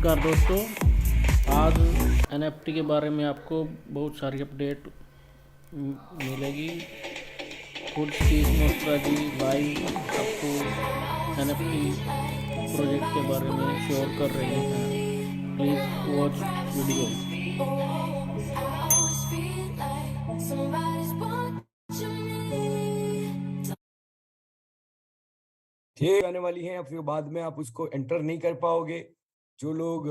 नमस्कार दोस्तों। आज एनएफटी के बारे में आपको बहुत सारी अपडेट मिलेगी। खुद स्टीव मोस्ट्रा जी लाइव आपको एनएफटी प्रोजेक्ट के बारे में शेयर कर रहे हैं। Please watch video. ठीक आने वाली हैं, फिर बाद में आप उसको एंटर नहीं कर पाओगे। जो लोग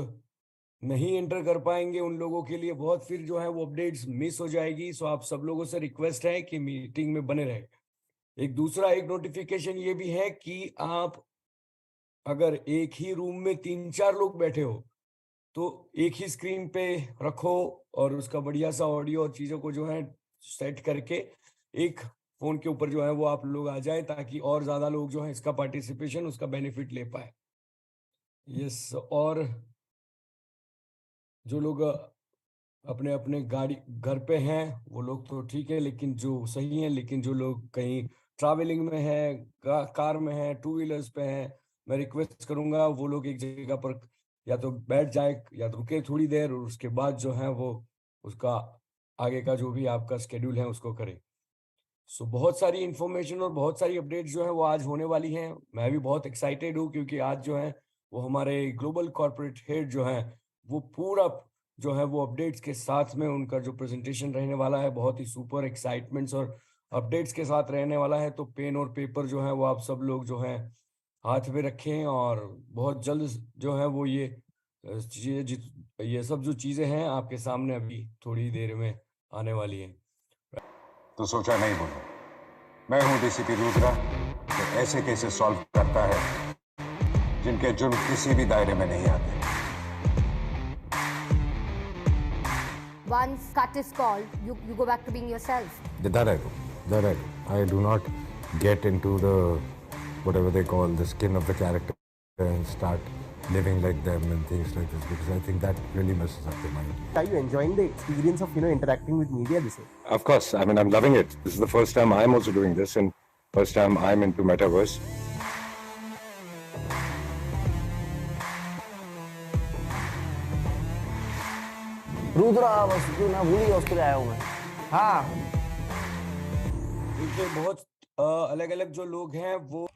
नहीं एंटर कर पाएंगे उन लोगों के लिए बहुत फिर जो है वो अपडेट्स मिस हो जाएगी। सो आप सब लोगों से रिक्वेस्ट है कि मीटिंग में बने रहे। एक नोटिफिकेशन ये भी है कि आप अगर एक ही रूम में 3-4 लोग बैठे हो तो एक ही स्क्रीन पे रखो और उसका बढ़िया सा ऑडियो और चीजों को जो है सेट करके एक फोन के ऊपर जो है वो आप लोग आ जाए, ताकि और ज्यादा लोग जो है इसका पार्टिसिपेशन उसका बेनिफिट ले पाए। यस। और जो लोग अपने अपने गाड़ी घर पे हैं वो लोग तो ठीक है, लेकिन जो सही है, लेकिन जो लोग कहीं ट्रैवलिंग में है, कार में है, टू व्हीलर्स पे हैं, मैं रिक्वेस्ट करूंगा वो लोग एक जगह पर या तो बैठ जाए या तो रुके थोड़ी देर, और उसके बाद जो है वो उसका आगे का जो भी आपका शेड्यूल है उसको करें। सो बहुत सारी इंफॉर्मेशन और बहुत सारी अपडेट जो है वो आज होने वाली हैं। मैं भी बहुत एक्साइटेड हूँ क्योंकि आज जो है वो हमारे ग्लोबल कॉर्पोरेट हेड जो है वो पूरा जो है वो अपडेट्स के साथ में उनका जो प्रेजेंटेशन रहने वाला है बहुत ही सुपर एक्साइटमेंट्स और अपडेट्स के साथ रहने वाला है। तो पेन और पेपर जो है वो आप सब लोग जो है हाथ में रखें, और बहुत जल्द जो है वो ये सब जो चीजें हैं आपके सामने अभी थोड़ी देर में आने वाली हैं। तो सोचा नहीं बोलूं। मैं हूं डीसीपी रुद्रा, जो ऐसे केसेस सॉल्व करता है जिनके जुर्म किसी भी दायरे में नहीं आते। Once cut is called, you go back to being yourself. That I do. That I do. I do not get into the whatever they call the skin of the character and start living like them and things like this, because I think that really messes up the mind. Are you enjoying the experience of interacting with media this way? Of course. I mean, I'm loving it. This is the first time I'm also doing this, and first time I'm into metaverse. Rudra बस क्यों ना भूल ही उसके आया हूँ मैं। हाँ क्योंकि बहुत अलग अलग जो लोग हैं वो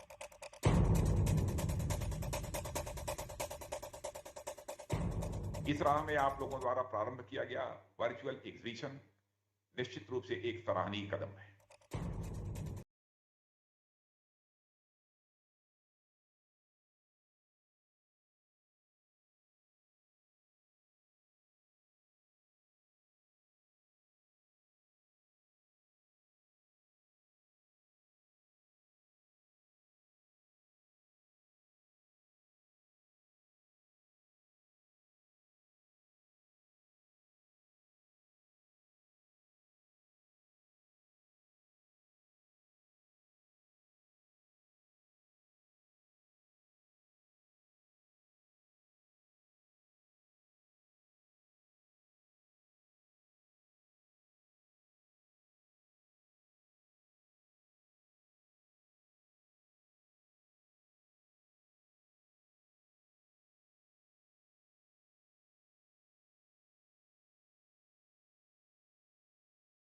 इस राह में आप लोगों द्वारा प्रारंभ किया गया वर्चुअल एग्जीबिशन निश्चित रूप से एक सराहनीय कदम है।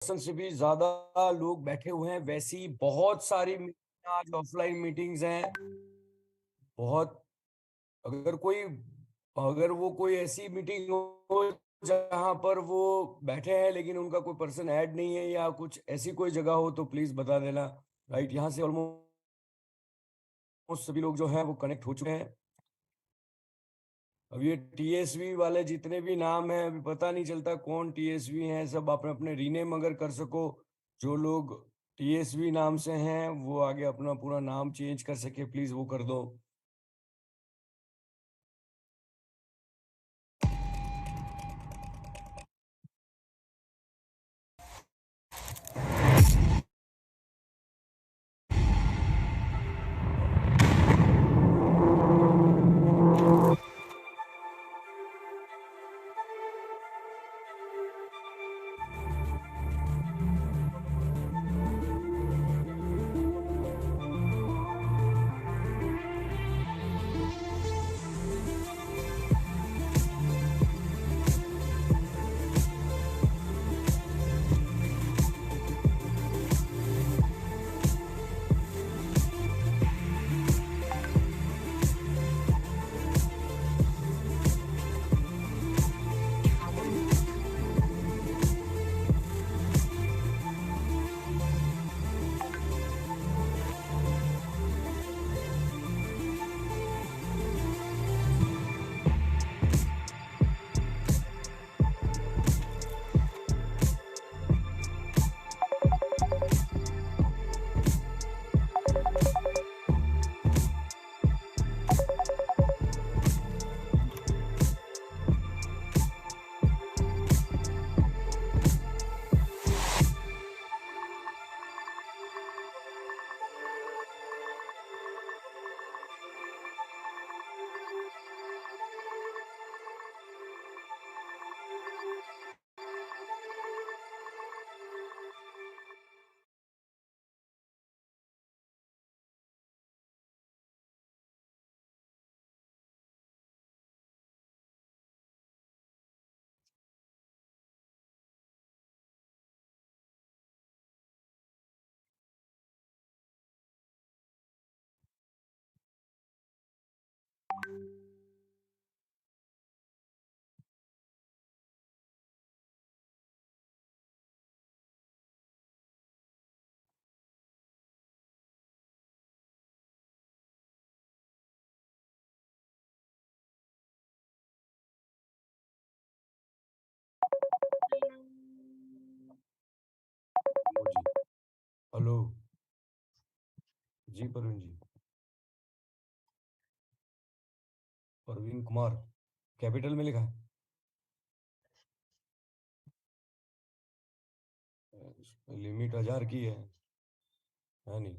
से भी ज्यादा लोग बैठे हुए हैं। वैसी बहुत सारी आज ऑफलाइन मीटिंग्स हैं बहुत। अगर कोई अगर वो कोई ऐसी मीटिंग हो जहां पर वो बैठे हैं लेकिन उनका कोई पर्सन ऐड नहीं है या कुछ ऐसी कोई जगह हो तो प्लीज बता देना। राइट, यहाँ से ऑलमोस्ट सभी लोग जो हैं वो कनेक्ट हो चुके हैं। अब ये टीएसवी वाले जितने भी नाम हैं अभी पता नहीं चलता कौन टीएसवी हैं। सब अपने अपने रीनेम अगर कर सको, जो लोग टीएसवी नाम से हैं वो आगे अपना पूरा नाम चेंज कर सके प्लीज वो कर दो। हेलो जी परवीन जी। परवीन कुमार कैपिटल में लिखा है, लिमिट 1000 की है नहीं।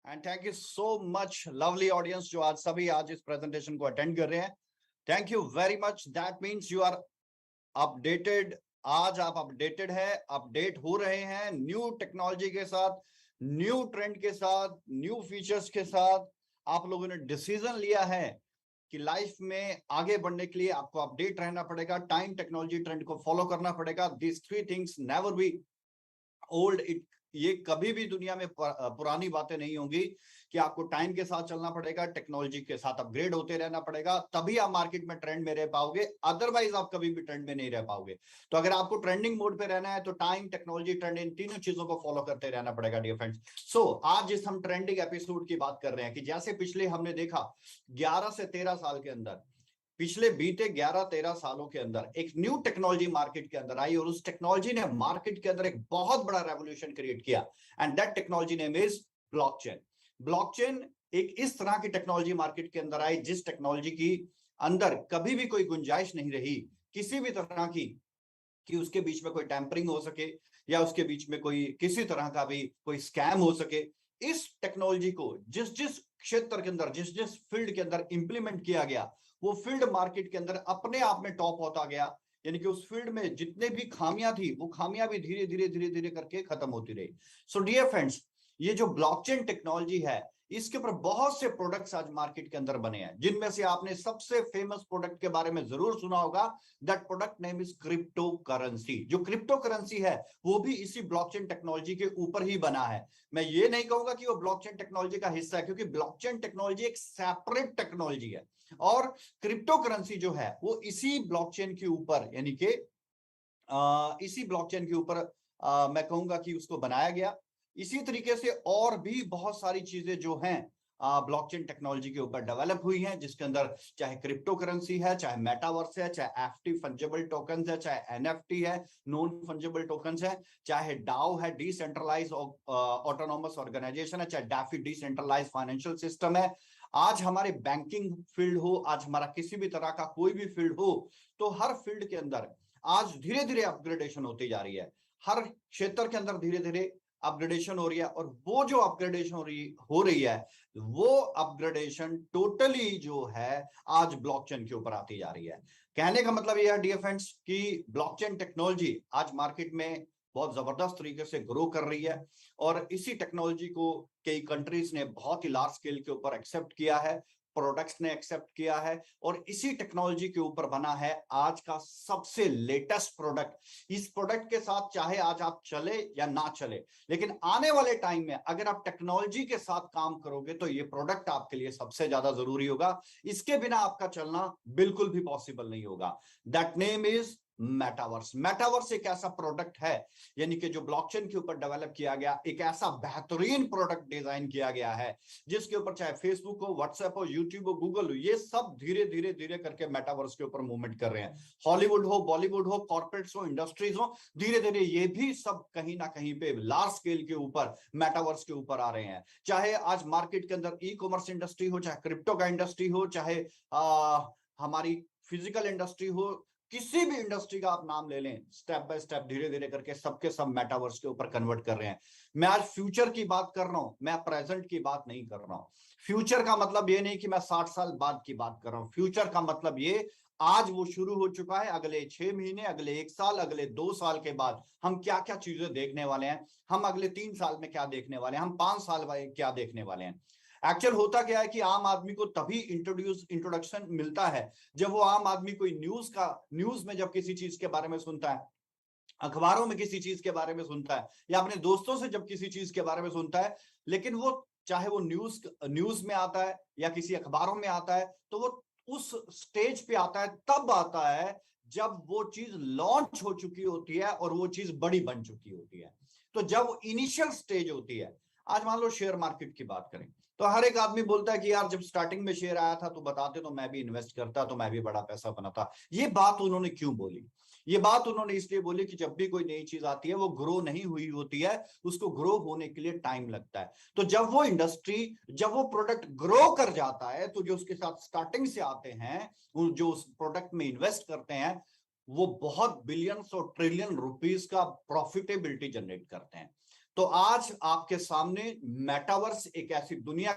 And thank you so much lovely audience जो आज सभी आज इस प्रेजेंटेशन को अटेंड कर रहे हैं। Thank you very much. That means you are updated. आज आप अपडेटेड है, अपडेट हो रहे हैं न्यू टेक्नोलॉजी के साथ, न्यू ट्रेंड के साथ, न्यू फीचर्स के साथ। आप लोगों ने डिसीजन लिया है कि लाइफ में आगे बढ़ने के लिए आपको अपडेट रहना पड़ेगा, टाइम टेक्नोलॉजी ट्रेंड को फॉलो करना पड़ेगा। This three things never be old. It ये कभी भी दुनिया में पुरानी बातें नहीं होंगी कि आपको टाइम के साथ चलना पड़ेगा, टेक्नोलॉजी के साथ अपग्रेड होते रहना पड़ेगा, तभी आप मार्केट में ट्रेंड में रह पाओगे, अदरवाइज आप कभी भी ट्रेंड में नहीं रह पाओगे। तो अगर आपको ट्रेंडिंग मोड पे रहना है तो टाइम, टेक्नोलॉजी, ट्रेंड, इन तीनों चीजों को फॉलो करते रहना पड़ेगा डियर फ्रेंड्स। सो आज जिस हम ट्रेंडिंग एपिसोड की बात कर रहे हैं कि जैसे पिछले हमने देखा 11 से 13 साल के अंदर, पिछले बीते 11-13 सालों के अंदर एक न्यू टेक्नोलॉजी मार्केट के अंदर आई और उस टेक्नोलॉजी ने मार्केट के अंदर एक बहुत बड़ा रेवोल्यूशन क्रिएट किया and that technology name is blockchain. Blockchain एक इस तरह की टेक्नोलॉजी मार्केट के अंदर आई जिस टेक्नोलॉजी की अंदर कभी भी कोई गुंजाइश नहीं रही किसी भी तरह की कि उसके बीच में कोई टैंपरिंग हो सके या उसके बीच में कोई किसी तरह का भी कोई स्कैम हो सके। इस टेक्नोलॉजी को जिस जिस क्षेत्र के अंदर, जिस जिस फील्ड के अंदर इंप्लीमेंट किया गया, वो फील्ड मार्केट के अंदर अपने आप में टॉप होता गया। यानी कि उस फील्ड में जितने भी खामियां थी वो खामियां भी धीरे धीरे धीरे धीरे करके खत्म होती रही। सो डियर फ्रेंड्स, ये जो ब्लॉकचेन टेक्नोलॉजी है इसके ऊपर बहुत से प्रोडक्ट्स आज मार्केट के अंदर बने हैं, जिनमें से आपने सबसे फेमस प्रोडक्ट के बारे में जरूर सुना होगा। That product name is crypto currency. जो क्रिप्टो करेंसी है वो भी इसी ब्लॉकचेन टेक्नोलॉजी के ऊपर ही बना है। मैं ये नहीं कहूंगा कि वो ब्लॉकचेन टेक्नोलॉजी का हिस्सा है, क्योंकि ब्लॉकचेन टेक्नोलॉजी एक सेपरेट टेक्नोलॉजी है और क्रिप्टो करेंसी जो है वो इसी ब्लॉकचेन के ऊपर, यानी कि इसी ब्लॉकचेन के ऊपर मैं कहूंगा कि उसको बनाया गया। इसी तरीके से और भी बहुत सारी चीजें जो हैं ब्लॉकचेन टेक्नोलॉजी के ऊपर डेवलप हुई हैं, जिसके अंदर चाहे क्रिप्टो करेंसी है, चाहे मेटावर्स है, चाहे एफटी फंजेबल टोकन्स है, चाहे एनएफटी है, नॉन फंजेबल टोकन्स है, चाहे डाओ है, डिसेंट्रलाइज ऑटोनोमस ऑर्गेनाइजेशन है, चाहे डैफी डिसेंट्रलाइज फाइनेंशियल सिस्टम है। आज हमारे बैंकिंग फील्ड हो, आज हमारा किसी भी तरह का कोई भी फील्ड हो, तो हर फील्ड के अंदर आज धीरे धीरे अपग्रेडेशन होती जा रही है। हर क्षेत्र के अंदर धीरे धीरे अपग्रेडेशन हो रही है और वो जो अपग्रेडेशन हो रही है वो अपग्रेडेशन टोटली जो है आज ब्लॉकचेन के ऊपर आती जा रही है। कहने का मतलब यह है डियर फ्रेंड्स कि ब्लॉकचेन टेक्नोलॉजी आज मार्केट में बहुत जबरदस्त तरीके से ग्रो कर रही है और इसी टेक्नोलॉजी को कई कंट्रीज ने बहुत ही लार्ज स्केल के ऊपर एक्सेप्ट किया है, प्रोडक्ट्स ने एक्सेप्ट किया है और इसी टेक्नोलॉजी के ऊपर बना है आज का सबसे लेटेस्ट प्रोडक्ट। इस प्रोडक्ट के साथ चाहे आज आप चले या ना चले, लेकिन आने वाले टाइम में अगर आप टेक्नोलॉजी के साथ काम करोगे तो ये प्रोडक्ट आपके लिए सबसे ज्यादा जरूरी होगा। इसके बिना आपका चलना बिल्कुल भी पॉसिबल नहीं होगा। That name is metaverse. Metaverse एक ऐसा प्रोडक्ट है, यानी कि जो ब्लॉकचेन के ऊपर डेवलप किया गया एक ऐसा बेहतरीन प्रोडक्ट डिजाइन किया गया है जिसके ऊपर चाहे फेसबुक हो, व्हाट्सएप हो, यूट्यूब हो, गूगल हो, ये सब धीरे धीरे धीरे करके मेटावर्स के ऊपर मूवमेंट कर रहे हैं। हॉलीवुड हो, बॉलीवुड हो, कॉर्पोरेट्स हो, इंडस्ट्रीज हो, धीरे धीरे ये भी सब कहीं ना कहीं पे लार्ज स्केल के ऊपर मेटावर्स के ऊपर आ रहे हैं। चाहे आज मार्केट के अंदर ई कॉमर्स इंडस्ट्री हो, चाहे क्रिप्टो का इंडस्ट्री हो, चाहे हमारी फिजिकल इंडस्ट्री हो, किसी भी इंडस्ट्री का आप नाम ले लें, स्टेप बाय स्टेप धीरे धीरे करके सबके सब मेटावर्स के ऊपर कन्वर्ट कर रहे हैं। मैं आज फ्यूचर की बात कर रहा हूं, मैं प्रेजेंट की बात नहीं कर रहा हूं। फ्यूचर का मतलब ये नहीं कि मैं 60 साल बाद की बात कर रहा हूं। फ्यूचर का मतलब ये आज वो शुरू हो चुका है। अगले 6 महीने, अगले 1 साल, अगले 2 साल के बाद हम क्या क्या चीजें देखने वाले हैं, हम अगले 3 साल में क्या देखने वाले हैं, हम 5 साल बाद क्या देखने वाले हैं। एक्चुअल होता क्या है कि आम आदमी को तभी इंट्रोडक्शन मिलता है जब वो आम आदमी कोई न्यूज में जब किसी चीज के बारे में सुनता है, अखबारों में किसी चीज के बारे में सुनता है, या अपने दोस्तों से जब किसी चीज के बारे में सुनता है। लेकिन वो चाहे वो न्यूज में आता है या किसी अखबारों में आता है, तो वो उस स्टेज पे आता है, तब आता है जब वो चीज लॉन्च हो चुकी होती है और वो चीज बड़ी बन चुकी होती है। तो जब वो इनिशियल स्टेज होती है, आज मान लो शेयर मार्केट की बात करें, तो हर एक आदमी बोलता है कि यार जब स्टार्टिंग में शेयर आया था तो बताते तो मैं भी इन्वेस्ट करता, तो मैं भी बड़ा पैसा बनाता। ये बात उन्होंने क्यों बोली? ये बात उन्होंने इसलिए बोली कि जब भी कोई नई चीज आती है वो ग्रो नहीं हुई होती है, उसको ग्रो होने के लिए टाइम लगता है। तो जब वो इंडस्ट्री, जब वो प्रोडक्ट ग्रो कर जाता है, तो जो उसके साथ स्टार्टिंग से आते हैं, जो उस प्रोडक्ट में इन्वेस्ट करते हैं, वो बहुत बिलियंस और ट्रिलियन रुपीस का प्रॉफिटेबिलिटी जनरेट करते हैं। तो आज आपके सामने मेटावर्स एक ऐसी दुनिया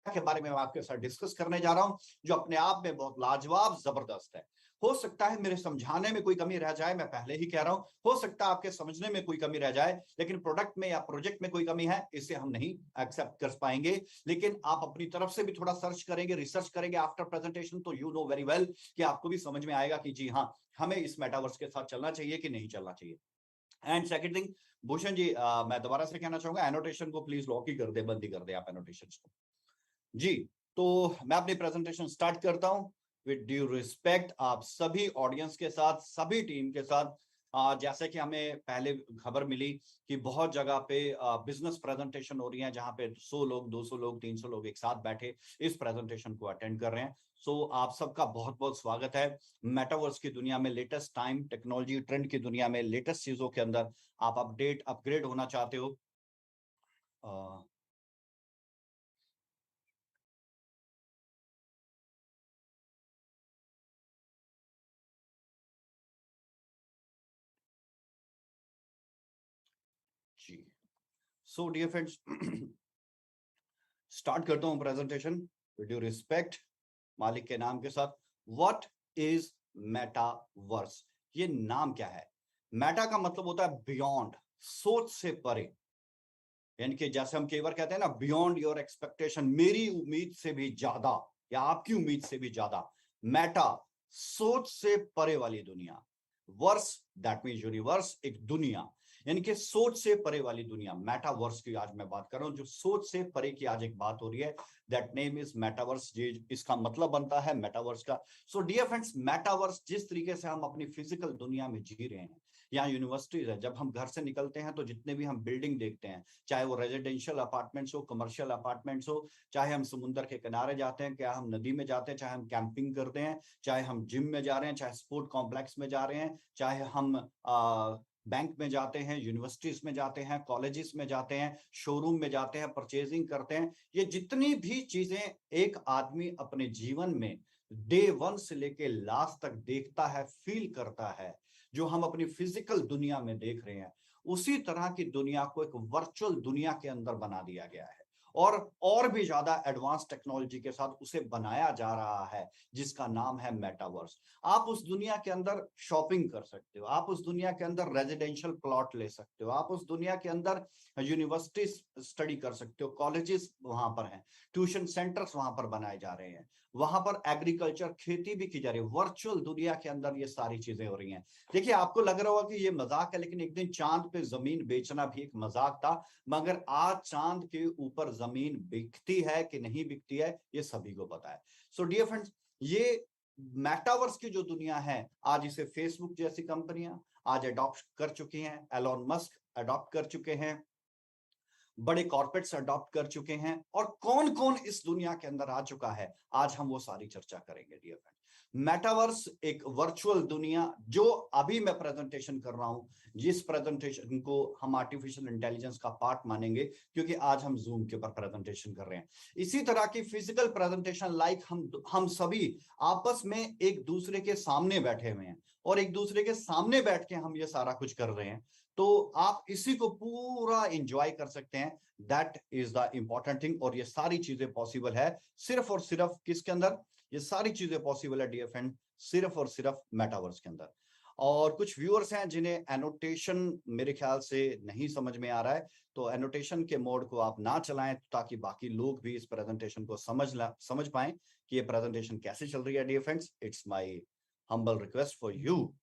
के बारे में मैं आपके साथ डिस्कस करने जा रहा हूं जो अपने आप में बहुत लाजवाब, जबरदस्त है। हो सकता है मेरे समझाने में कोई कमी रह जाए, मैं पहले ही कह रहा हूं, हो सकता है आपके समझने में कोई कमी रह जाए, लेकिन प्रोडक्ट में या प्रोजेक्ट में कोई कमी है, इसे हम नहीं एक्सेप्ट कर पाएंगे। लेकिन आप अपनी तरफ से भी थोड़ा सर्च करेंगे, रिसर्च करेंगे आफ्टर प्रेजेंटेशन, तो यू नो वेरी वेल कि आपको भी समझ में आएगा कि जी हाँ, हमें इस मेटावर्स के साथ चलना चाहिए कि नहीं चलना चाहिए। And second thing, Bhushan ji, मैं दोबारा से कहना चाहूंगा, एनोटेशन को प्लीज लॉक ही कर दे, बंद ही कर दे आप एनोटेशन को जी। तो मैं अपनी प्रेजेंटेशन स्टार्ट करता हूं विद ड्यू रिस्पेक्ट आप सभी ऑडियंस के साथ, सभी टीम के साथ। जैसे कि हमें पहले खबर मिली कि बहुत जगह पे बिजनेस प्रेजेंटेशन हो रही है, जहां पे 100 लोग, 200 लोग, 300 लोग एक साथ बैठे इस प्रेजेंटेशन को अटेंड कर रहे हैं। सो आप सबका बहुत बहुत स्वागत है। मेटावर्स की दुनिया में, लेटेस्ट टाइम टेक्नोलॉजी ट्रेंड की दुनिया में, लेटेस्ट चीजों के अंदर आप अपग्रेड होना चाहते हो, जी। सो डियर फ्रेंड्स, स्टार्ट करता हूं प्रेजेंटेशन विद ड्यू रिस्पेक्ट, मालिक के नाम के साथ। What is metaverse? ये नाम क्या है? मेटा का मतलब होता है बियॉन्ड, सोच से परे, यानी कि जैसे हम कई बार कहते हैं ना, बियॉन्ड योर एक्सपेक्टेशन, मेरी उम्मीद से भी ज्यादा या आपकी उम्मीद से भी ज्यादा। मेटा, सोच से परे वाली दुनिया। वर्स, दैट मीन्स यूनिवर्स, एक दुनिया, यानी कि सोच से परे वाली दुनिया। मेटावर्स की आज मैं बात कर रहा हूं, जो सोच से परे की आज एक बात हो रही है, दैट नेम इज मेटावर्स। इसका मतलब बनता है मेटावर्स का। सो डियर फ्रेंड्स, मेटावर्स जिस तरीके से हम अपनी फिजिकल दुनिया में जी रहे हैं, यहाँ यूनिवर्सिटीज है, जब हम घर से निकलते हैं तो जितने भी हम बिल्डिंग देखते हैं, चाहे वो रेजिडेंशियल अपार्टमेंट्स हो, कमर्शियल अपार्टमेंट्स हो, चाहे हम समुद्र के किनारे जाते हैं, क्या हम नदी में जाते हैं, चाहे हम कैंपिंग करते हैं, चाहे हम जिम में जा रहे हैं, चाहे स्पोर्ट कॉम्प्लेक्स में जा रहे हैं, चाहे हम बैंक में जाते हैं, यूनिवर्सिटीज में जाते हैं, कॉलेजेस में जाते हैं, शोरूम में जाते हैं, परचेजिंग करते हैं, ये जितनी भी चीजें एक आदमी अपने जीवन में डे 1 से लेके लास्ट तक देखता है, फील करता है, जो हम अपनी फिजिकल दुनिया में देख रहे हैं, उसी तरह की दुनिया को एक वर्चुअल दुनिया के अंदर बना दिया गया है, और भी ज्यादा एडवांस टेक्नोलॉजी के साथ उसे बनाया जा रहा है, जिसका नाम है मेटावर्स। आप उस दुनिया के अंदर शॉपिंग कर सकते हो, आप उस दुनिया के अंदर रेजिडेंशियल प्लॉट ले सकते हो, आप उस दुनिया के अंदर यूनिवर्सिटी स्टडी कर सकते हो, कॉलेजेस वहां पर हैं, ट्यूशन सेंटर्स वहां पर बनाए जा रहे हैं, वहां पर एग्रीकल्चर, खेती भी की जा रही है। वर्चुअल दुनिया के अंदर ये सारी चीजें हो रही हैं। देखिए, आपको लग रहा होगा कि ये मजाक है, लेकिन एक दिन चांद पे जमीन बेचना भी एक मजाक था, मगर आज चांद के ऊपर जमीन बिकती है कि नहीं बिकती है, ये सभी को पता है। सो डियर फ्रेंड्स, ये मेटावर्स की जो दुनिया है, आज इसे फेसबुक जैसी कंपनियां आज अडॉप्ट कर चुकी हैं, एलोन मस्क अडॉप्ट कर चुके हैं, बड़े कॉर्पोरेट्स अडॉप्ट कर चुके हैं, और कौन कौन इस दुनिया के अंदर आ चुका है, आज हम वो सारी चर्चा करेंगे डियर फ्रेंड। मेटावर्स एक वर्चुअल दुनिया, जो अभी मैं प्रेजेंटेशन कर रहा हूं, जिस प्रेजेंटेशन को हम आर्टिफिशियल इंटेलिजेंस का पार्ट मानेंगे, क्योंकि आज हम जूम के ऊपर प्रेजेंटेशन कर रहे हैं। इसी तरह की फिजिकल प्रेजेंटेशन लाइक हम सभी आपस में एक दूसरे के सामने बैठे हुए हैं, और एक दूसरे के सामने बैठ के हम ये सारा कुछ कर रहे हैं, तो आप इसी को पूरा एंजॉय कर सकते हैं। That is the important thing. और ये सारी चीजें पॉसिबल है सिर्फ और सिर्फ किसके अंदर? ये सारी चीजें पॉसिबल है डियर फ्रेंड, सिर्फ और सिर्फ मेटावर्स के अंदर। और कुछ व्यूअर्स हैं जिन्हें एनोटेशन मेरे ख्याल से नहीं समझ में आ रहा है, तो एनोटेशन के मोड को आप ना चलाएं ताकि बाकी लोग भी इस प्रेजेंटेशन को समझ पाएं कि ये प्रेजेंटेशन कैसे चल रही है। Dear friends, it's my humble request for you,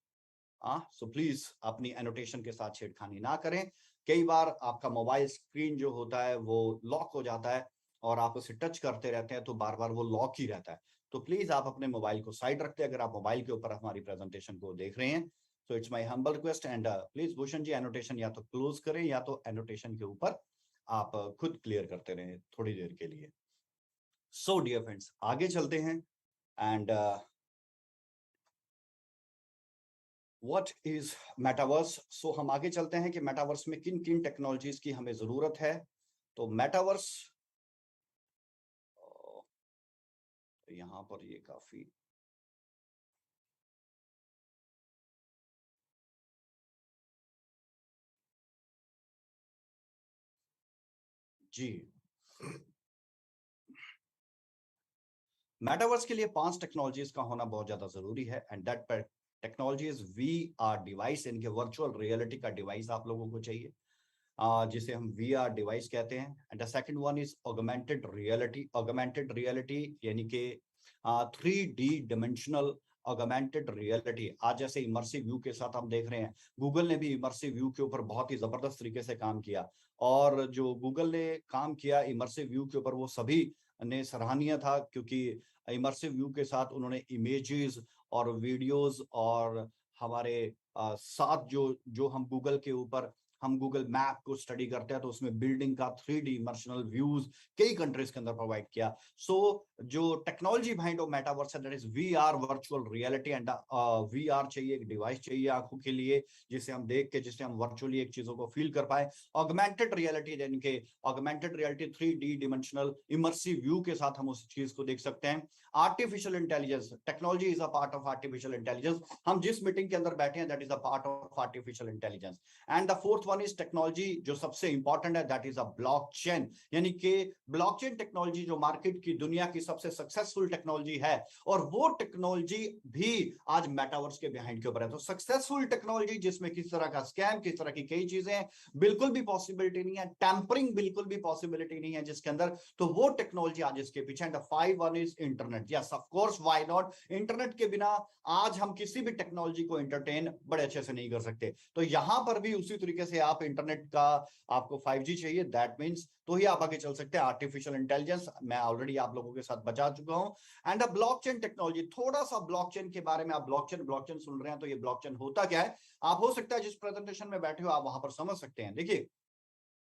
so please अपनी एनोटेशन के साथ छेड़खानी ना करें। कई बार आपका मोबाइल स्क्रीन जो होता है वो लॉक हो जाता है और आप उसे टच करते रहते हैं तो बार बार वो लॉक ही रहता है, तो प्लीज आप अपने मोबाइल को साइड रखते हैं अगर आप मोबाइल के ऊपर हमारी प्रेजेंटेशन को देख रहे हैं। तो it's my humble request and please Bhushan ji annotation या तो क्लोज करें या तो एनोटेशन के ऊपर आप खुद क्लियर करते रहें थोड़ी देर के लिए। सो डियर फ्रेंड्स, आगे चलते हैं एंड व्हाट इज मेटावर्स। सो हम आगे चलते हैं कि मेटावर्स में किन किन टेक्नोलॉजीज की हमें जरूरत है। तो मेटावर्स, यहां पर ये काफी जी, मेटावर्स के लिए 5 टेक्नोलॉजीज का होना बहुत ज्यादा जरूरी है and that technology is VR device, यानी कि वर्चुअल रियलिटी का डिवाइस आप लोगों को चाहिए, जिसे हम VR डिवाइस कहते हैं। And the second one is augmented reality. Augmented reality यानी कि 3D डिमेंशनल ऑगमेंटेड रियलिटी। आज जैसे इमर्सिव व्यू के साथ हम देख रहे हैं, गूगल ने भी इमर्सिव व्यू के ऊपर बहुत ही जबरदस्त तरीके से काम किया, और जो गूगल ने काम किया इमर्सिव व्यू के ऊपर वो सभी ने सराहनीय था, क्योंकि इमर्सिव व्यू के साथ उन्होंने इमेजेस और वीडियोस और हमारे साथ जो हम गूगल के ऊपर हम गूगल मैप को स्टडी करते हैं तो उसमें बिल्डिंग का 3D इमर्शनल व्यूज कई कंट्रीज के अंदर प्रोवाइड किया। सो जो टेक्नोलॉजी बिहाइंड ऑफ मेटावर्स है that is VR virtual reality and VR चाहिए, एक डिवाइस चाहिए आंखों के लिए जिसे हम देख के, जिससे हम वर्चुअली एक चीजों को फील कर पाए। ऑगमेंटेड रियलिटी यानी कि augmented reality 3D dimensional immersive view के साथ हम उस चीज को देख सकते हैं। Artificial intelligence, technology is a part of artificial intelligence. हम जिस मीटिंग के अंदर बैठे हैं that is a part of artificial intelligence. And the fourth one is technology जो सबसे इंपॉर्टेंट है, दैट इज अ ब्लॉकचेन, यानी कि ब्लॉकचेन टेक्नोलॉजी जो मार्केट की दुनिया की सबसे सक्सेसफुल टेक्नोलॉजी है, और वो टेक्नोलॉजी भी आज मेटावर्स के बिहाइंड के ऊपर है। तो सक्सेसफुल टेक्नोलॉजी जिसमें किस तरह का स्कैम, किस तरह की कई चीजें बिल्कुल भी पॉसिबिलिटी नहीं है, टैंपरिंग बिल्कुल भी पॉसिबिलिटी नहीं है जिसके अंदर, तो वो टेक्नोलॉजी आज इसके पीछे। And the 5 one is internet. Yes of course, why not. Internet के बिना आज हम किसी भी टेक्नोलॉजी को एंटरटेन बड़े अच्छे से नहीं कर सकते, तो यहां पर भी उसी तरीके से आप इंटरनेट का आपको 5G चाहिए, दैट मींस तो ही आप आगे चल सकते हैं। आर्टिफिशियल इंटेलिजेंस मैं ऑलरेडी आप लोगों के साथ बता चुका हूं। एंड ब्लॉकचेन टेक्नोलॉजी, थोड़ा सा ब्लॉकचेन के बारे में, आप ब्लॉकचेन सुन रहे हैं तो ये ब्लॉकचेन होता क्या है, आप हो सकता है जिस प्रेजेंटेशन में बैठे हो आप वहां पर समझ सकते हैं। देखिए,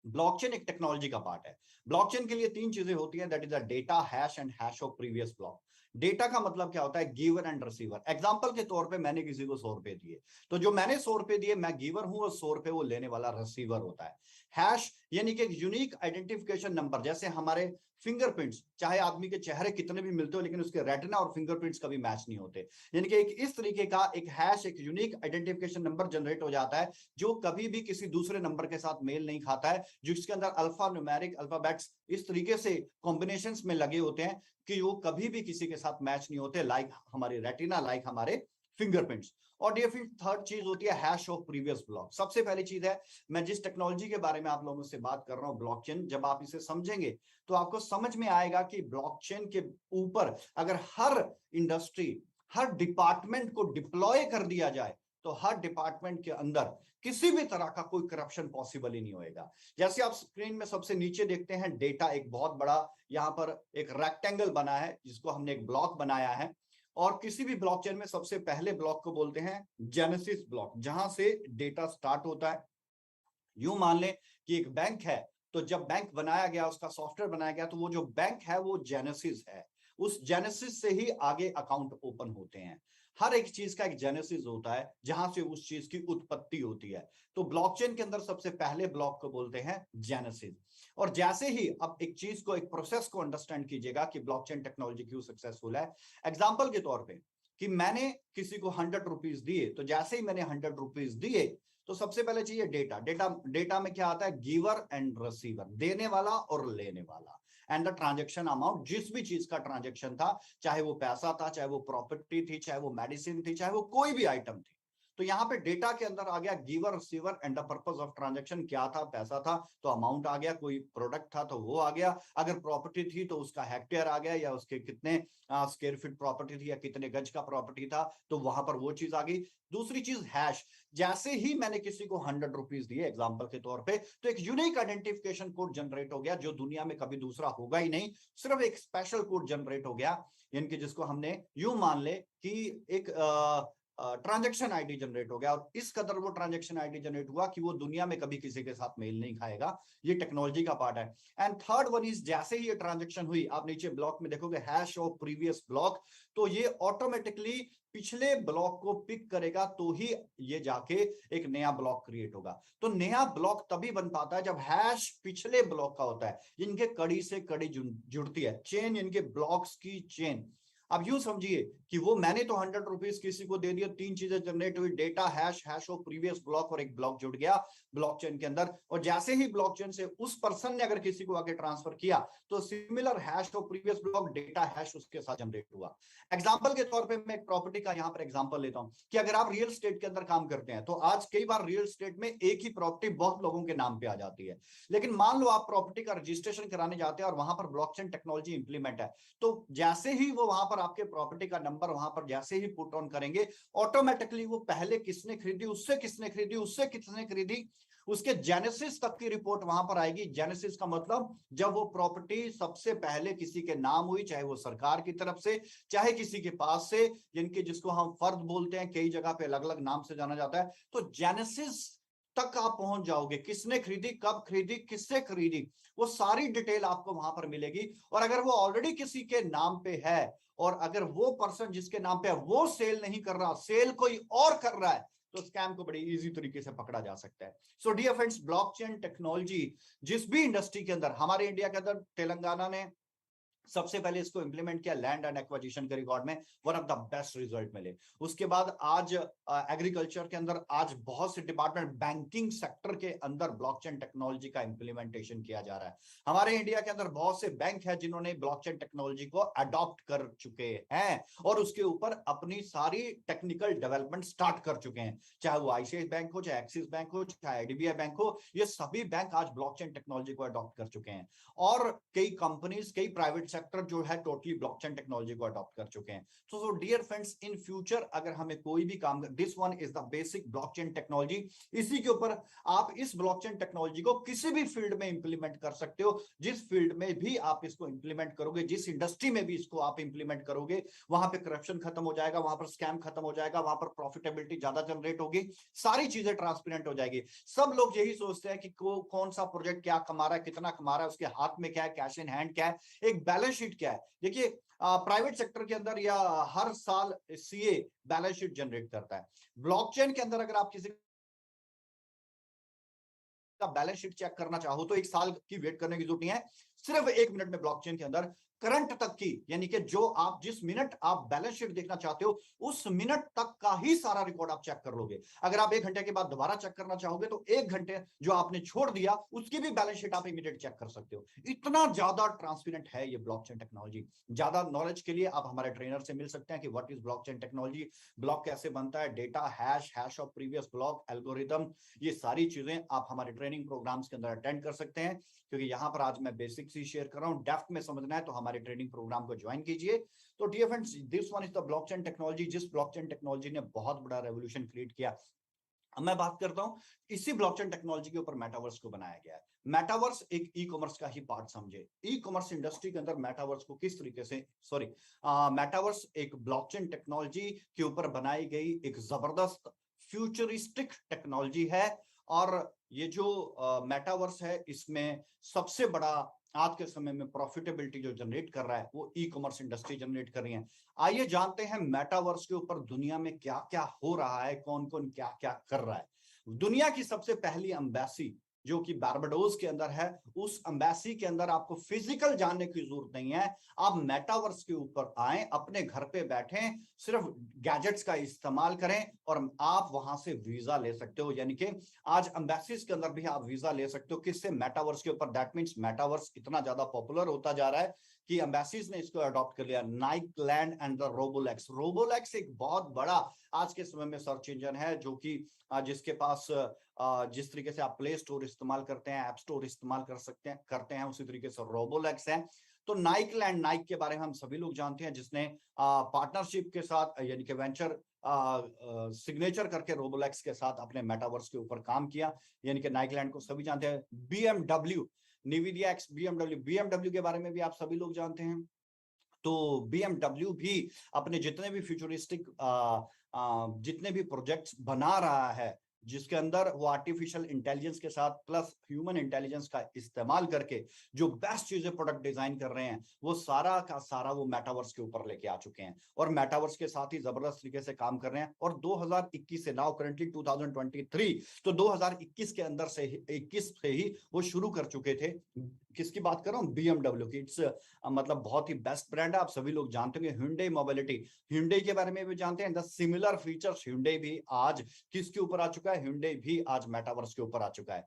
ब्लॉकचेन एक टेक्नोलॉजी का पार्ट है। ब्लॉकचेन के लिए 3 चीजें होती हैं, that is a data, hash and hash of previous block. Data का मतलब क्या होता है, गिवर एंड रिसीवर। एग्जांपल के तौर पे मैंने किसी को 100 रुपए दिए, तो जो मैंने 100 रुपए दिए मैं गिवर हूं और 100 रुपए वो लेने वाला रिसीवर होता है। हैश यानी कि एक यूनिक आइडेंटिफिकेशन नंबर, जैसे हमारे फिंगरप्रिंट्स, चाहे आदमी के चेहरे कितने भी मिलते हो लेकिन उसके रेटिना और फिंगरप्रिंट्स कभी मैच नहीं होते, यानी कि एक इस तरीके का एक हैश, एक यूनिक आइडेंटिफिकेशन नंबर जनरेट हो जाता है जो कभी भी किसी दूसरे नंबर के साथ मेल नहीं खाता है, जिसके अंदर अल्फा न्यूमेरिक अल्फाबेट्स इस तरीके से कॉम्बिनेशंस में लगे होते हैं कि वो कभी भी किसी के साथ मैच नहीं होते, लाइक हमारी रेटिना, लाइक हमारे फिंगरप्रिंट्स। और ये फिर थर्ड चीज होती है हैश ऑफ प्रीवियस ब्लॉक। सबसे पहली चीज है, मैं जिस टेक्नोलॉजी के बारे में आप लोगों से बात कर रहा हूं, ब्लॉकचेन, जब आप इसे समझेंगे तो आपको समझ में आएगा कि ब्लॉकचेन के ऊपर अगर हर इंडस्ट्री, हर डिपार्टमेंट को डिप्लॉय कर दिया जाए तो हर डिपार्टमेंट के अंदर किसी भी तरह का कोई करप्शन पॉसिबल ही नहीं होएगा। जैसे आप स्क्रीन में सबसे नीचे देखते हैं, डेटा एक बहुत बड़ा यहां पर एक रेक्टेंगल बना है जिसको हमने एक ब्लॉक बनाया है, और किसी भी ब्लॉकचेन में सबसे पहले ब्लॉक को बोलते हैं जेनेसिस ब्लॉक, जहां से डेटा स्टार्ट होता है। यूं मान लें कि एक बैंक है, तो जब बैंक बनाया गया, उसका सॉफ्टवेयर बनाया गया, तो वो जो बैंक है वो जेनेसिस है, उस जेनेसिस से ही आगे अकाउंट ओपन होते हैं। हर एक चीज का एक जेनेसिस होता है जहां से उस चीज की उत्पत्ति होती है। तो ब्लॉकचेन के अंदर सबसे पहले ब्लॉक को बोलते हैं जेनेसिस। और जैसे ही अब एक चीज को, एक प्रोसेस को अंडरस्टैंड कीजिएगा कि ब्लॉकचेन टेक्नोलॉजी क्यों सक्सेसफुल है। एग्जांपल के तौर पे कि मैंने किसी को 100 रुपीज दिए, तो जैसे ही मैंने 100 रुपीज दिए तो सबसे पहले चाहिए डेटा। डेटा में क्या आता है, गिवर एंड रिसीवर, देने वाला और लेने वाला, एंड द ट्रांजैक्शन अमाउंट, जिस भी चीज का ट्रांजैक्शन था, चाहे वो पैसा था, चाहे वो प्रॉपर्टी थी, चाहे वो मेडिसिन थी, चाहे वो कोई भी आइटम थी, तो यहाँ पे डेटा के अंदर आ गया giver receiver and the purpose of transaction, क्या था, पैसा था तो अमाउंट आ गया, कोई प्रोडक्ट था तो वो आ गया, अगर प्रॉपर्टी थी तो उसका हेक्टेयर आ गया या उसके कितने स्क्वायर फीट प्रॉपर्टी थी या कितने गज का प्रॉपर्टी था तो वहां पर वो चीज आ गई। दूसरी चीज हैश, जैसे ही मैंने किसी को 100 रुपीज दिए एग्जांपल के तौर पे, तो एक यूनिक आइडेंटिफिकेशन कोड जनरेट हो गया जो दुनिया में कभी दूसरा होगा ही नहीं, सिर्फ एक स्पेशल कोड जनरेट हो गया, यानी कि जिसको हमने यूं मान ले कि एक ट्रांजैक्शन आईडी जनरेट हो गया, और इस कदर वो ट्रांजैक्शन आईडी जनरेट हुआ कि वो दुनिया में कभी किसी के साथ मेल नहीं खाएगा। ये टेक्नोलॉजी का पार्ट है। एंड थर्ड वन इज, जैसे ही ये ट्रांजैक्शन हुई, आप नीचे ब्लॉक में देखोगे हैश ऑफ प्रीवियस ब्लॉक, तो ये ऑटोमेटिकली पिछले ब्लॉक को पिक करेगा तो ही ये जाके एक नया ब्लॉक क्रिएट होगा। तो नया ब्लॉक तभी बन पाता है जब हैश पिछले ब्लॉक का होता है, इनके कड़ी से कड़ी जुड़ती है, चेन, इनके ब्लॉक्स की चेन। अब यूं समझिए कि वो मैंने तो 100 रुपीज किसी को दे दिया, 3 चीजें जनरेट हुई, data, hash, hash of previous block और एक ब्लॉक जुड़ गया ब्लॉकचेन के अंदर, और जैसे ही ब्लॉकचेन से उस पर्सन ने अगर किसी को आगे ट्रांसफर किया तो similar hash of previous block, data, hash उसके साथ जनरेट हुआ। एग्जांपल के तौर पे मैं एक प्रॉपर्टी का यहां पर एग्जांपल लेता हूं कि अगर आप रियल एस्टेट के अंदर काम करते हैं तो आज कई बार रियल एस्टेट में एक ही प्रॉपर्टी बहुत लोगों के नाम पे आ जाती है, लेकिन मान लो आप प्रॉपर्टी का रजिस्ट्रेशन कराने जाते हैं और वहां पर ब्लॉकचेन टेक्नोलॉजी इंप्लीमेंट है, तो जैसे ही वो वहां पर आपके प्रॉपर्टी का नंबर वहां पर जैसे ही पुट ऑन करेंगे, ऑटोमेटिकली वो पहले किसने खरीदी, उससे किसने खरीदी, उससे किसने खरीदी, उसके जेनेसिस तक की रिपोर्ट वहां पर आएगी। जेनेसिस का मतलब जब वो प्रॉपर्टी सबसे पहले किसी के नाम हुई, चाहे वो सरकार की तरफ से चाहे किसी के पास से, जिनके जिसको हम फर्द बोलते हैं, कई जगह पे अलग अलग नाम से जाना जाता है, तो जेनेसिस तक आप पहुंच जाओगे, किसने खरीदी, कब खरीदी, किससे खरीदी, वो सारी डिटेल आपको वहां पर मिलेगी। और अगर वो ऑलरेडी किसी के नाम पे है और अगर वो पर्सन जिसके नाम पे है वो सेल नहीं कर रहा, सेल कोई और कर रहा है, तो स्कैम को बड़ी इजी तरीके से पकड़ा जा सकता है। So dear friends, blockchain technology जिस भी इंडस्ट्री के अंदर, हमारे इंडिया के अंदर तेलंगाना ने सबसे पहले इसको इंप्लीमेंट किया, लैंड एंड एक्विजिशन के रिकॉर्ड में one of the best result मिले। उसके बाद आज एग्रीकल्चर के अंदर आज बहुत से डिपार्टमेंट, बैंकिंग सेक्टर के अंदर ब्लॉकचेन टेक्नोलॉजी का इंप्लीमेंटेशन किया जा रहा है। हमारे इंडिया के अंदर बहुत से बैंक है जिन्होंने ब्लॉकचेन टेक्नोलॉजी को अडॉप्ट कर चुके हैं और उसके ऊपर अपनी सारी टेक्निकल डेवलपमेंट स्टार्ट कर चुके हैं, चाहे वो आईसीआईसीआई बैंक हो, चाहे एक्सिस बैंक हो, चाहे आईडीबीआई बैंक हो, ये सभी बैंक आज ब्लॉकचेन टेक्नोलॉजी को अडॉप्ट कर चुके हैं। और कई कंपनीज, कई प्राइवेट सेक्टर जो है टोटली ब्लॉकचेन टेक्नोलॉजी को अडॉप्ट कर चुके हैं। So dear friends, in future अगर हमें कोई भी काम, this one is the basic blockchain technology, इसी के ऊपर आप इस ब्लॉकचेन टेक्नोलॉजी को किसी भी फील्ड में इंप्लीमेंट कर सकते हो। जिस फील्ड में भी आप इसको इंप्लीमेंट करोगे, जिस इंडस्ट्री में भी इसको आप इंप्लीमेंट करोगे, वहां पे करप्शन खत्म हो जाएगा, वहां पर स्कैम खत्म हो जाएगा, वहां पर प्रॉफिटेबिलिटी ज्यादा जनरेट होगी, सारी चीजें ट्रांसपेरेंट हो जाएगी। सब लोग यही सोचते हैं कि कौन सा प्रोजेक्ट क्या कमा रहा है, कितना कमा रहा है, उसके हाथ में क्या है, कैश इन हैंड क्या है, एक बैलेंस शीट क्या है। देखिए प्राइवेट सेक्टर के अंदर या हर साल सीए बैलेंस शीट जनरेट करता है। ब्लॉकचेन के अंदर अगर आप किसी का बैलेंस शीट चेक करना चाहो तो 1 साल की वेट करने की जरूरत नहीं है, सिर्फ 1 मिनट में ब्लॉकचेन के अंदर करंट तक की, यानी कि जो आप जिस मिनट आप बैलेंस शीट देखना चाहते हो उस मिनट तक का ही सारा रिकॉर्ड आप चेक कर लोगे। अगर आप 1 घंटे के बाद दोबारा चेक करना चाहोगे तो 1 घंटे जो आपने छोड़ दिया उसकी भी बैलेंस शीट आप इमीडिएट चेक कर सकते हो। इतना ज्यादा ट्रांसपेरेंट है ये ब्लॉकचेन टेक्नोलॉजी। ज्यादा नॉलेज के लिए आप हमारे ट्रेनर से मिल सकते हैं कि what is blockchain technology, block कैसे बनता है, data, hash, hash of previous block, algorithm, ये सारी चीजें आप हमारे ट्रेनिंग प्रोग्राम्स के अंदर अटेंड कर सकते हैं। क्योंकि यहाँ पर आज मैं बेसिक्स ही शेयर कर रहा हूँ, डेप्थ में समझना है तो हमारे ट्रेनिंग प्रोग्राम को ज्वाइन कीजिए। तो dear friends, this one is the blockchain technology, जिस ब्लॉकचेन टेक्नोलॉजी ने बहुत बड़ा रेवोल्यूशन क्रिएट किया। अब मैं बात करता हूं, इसी ब्लॉकचेन टेक्नोलॉजी के ऊपर मेटावर्स को बनाया गया है। मेटावर्स एक ई कॉमर्स का ही पार्ट समझे। ई कॉमर्स इंडस्ट्री के अंदर मेटावर्स को किस तरीके से, मेटावर्स एक ब्लॉकचेन टेक्नोलॉजी के ऊपर बनाई गई एक जबरदस्त फ्यूचरिस्टिक टेक्नोलॉजी है। और ये जो मेटावर्स है, इसमें सबसे बड़ा आज के समय में प्रॉफिटेबिलिटी जो जनरेट कर रहा है वो ई कॉमर्स इंडस्ट्री जनरेट कर रही है। आइए जानते हैं मेटावर्स के ऊपर दुनिया में क्या क्या हो रहा है, कौन कौन क्या क्या कर रहा है। दुनिया की सबसे पहली एम्बेसी जो कि बारबाडोस के अंदर है, उस एम्बेसी के अंदर आपको फिजिकल जाने की जरूरत नहीं है, आप मेटावर्स के ऊपर आए, अपने घर पे बैठें, सिर्फ गैजेट्स का इस्तेमाल करें और आप वहां से वीजा ले सकते हो। यानी कि आज एम्बेसीज के अंदर भी आप वीजा ले सकते हो, किससे, मेटावर्स के ऊपर। दैट मींस मेटावर्स इतना ज्यादा पॉपुलर होता जा रहा है कि एम्बेसीज ने इसको अडॉप्ट कर लिया, नाइक लैंड एंड द रोबोलेक्स। रोबोलेक्स एक बहुत बड़ा आज के समय में सर्च इंजन है, जो कि जिसके पास जिस तरीके से आप प्ले स्टोर इस्तेमाल करते हैं, ऐप स्टोर इस्तेमाल करते हैं उसी तरीके से रोबोलेक्स है। तो नाइक लैंड, नाइक के बारे में हम सभी लोग जानते हैं, जिसने पार्टनरशिप के साथ यानी कि वेंचर सिग्नेचर करके रोबोलेक्स के साथ अपने मेटावर्स के ऊपर काम किया, यानी कि नाइक लैंड को सभी जानते हैं। बीएमडब्ल्यू, निविडिया एक्स बीएमडब्ल्यू के बारे में भी आप सभी लोग जानते हैं। तो बीएमडब्ल्यू भी अपने जितने भी फ्यूचरिस्टिक जितने भी प्रोजेक्ट्स बना रहा है, जिसके अंदर वो आर्टिफिशियल इंटेलिजेंस के साथ प्लस ह्यूमन इंटेलिजेंस का इस्तेमाल करके जो बेस्ट चीजें प्रोडक्ट डिजाइन कर रहे हैं, वो सारा का सारा वो मेटावर्स के ऊपर लेके आ चुके हैं और मेटावर्स के साथ ही जबरदस्त तरीके से काम कर रहे हैं। और 2021 से नाउ करंटली 2023, तो 2021 के अंदर से 21 से ही वो शुरू कर चुके थे। किसकी बात कर रहा हूँ? बीएमडब्ल्यू की। इट्स मतलब बहुत ही बेस्ट ब्रांड है, आप सभी लोग जानते होंगे। Hyundai मोबिलिटी, Hyundai के बारे में भी जानते हैं। द सिमिलर फीचर्स Hyundai भी आज किसके ऊपर आ चुका है? Hyundai भी आज मेटावर्स के ऊपर आ चुका है।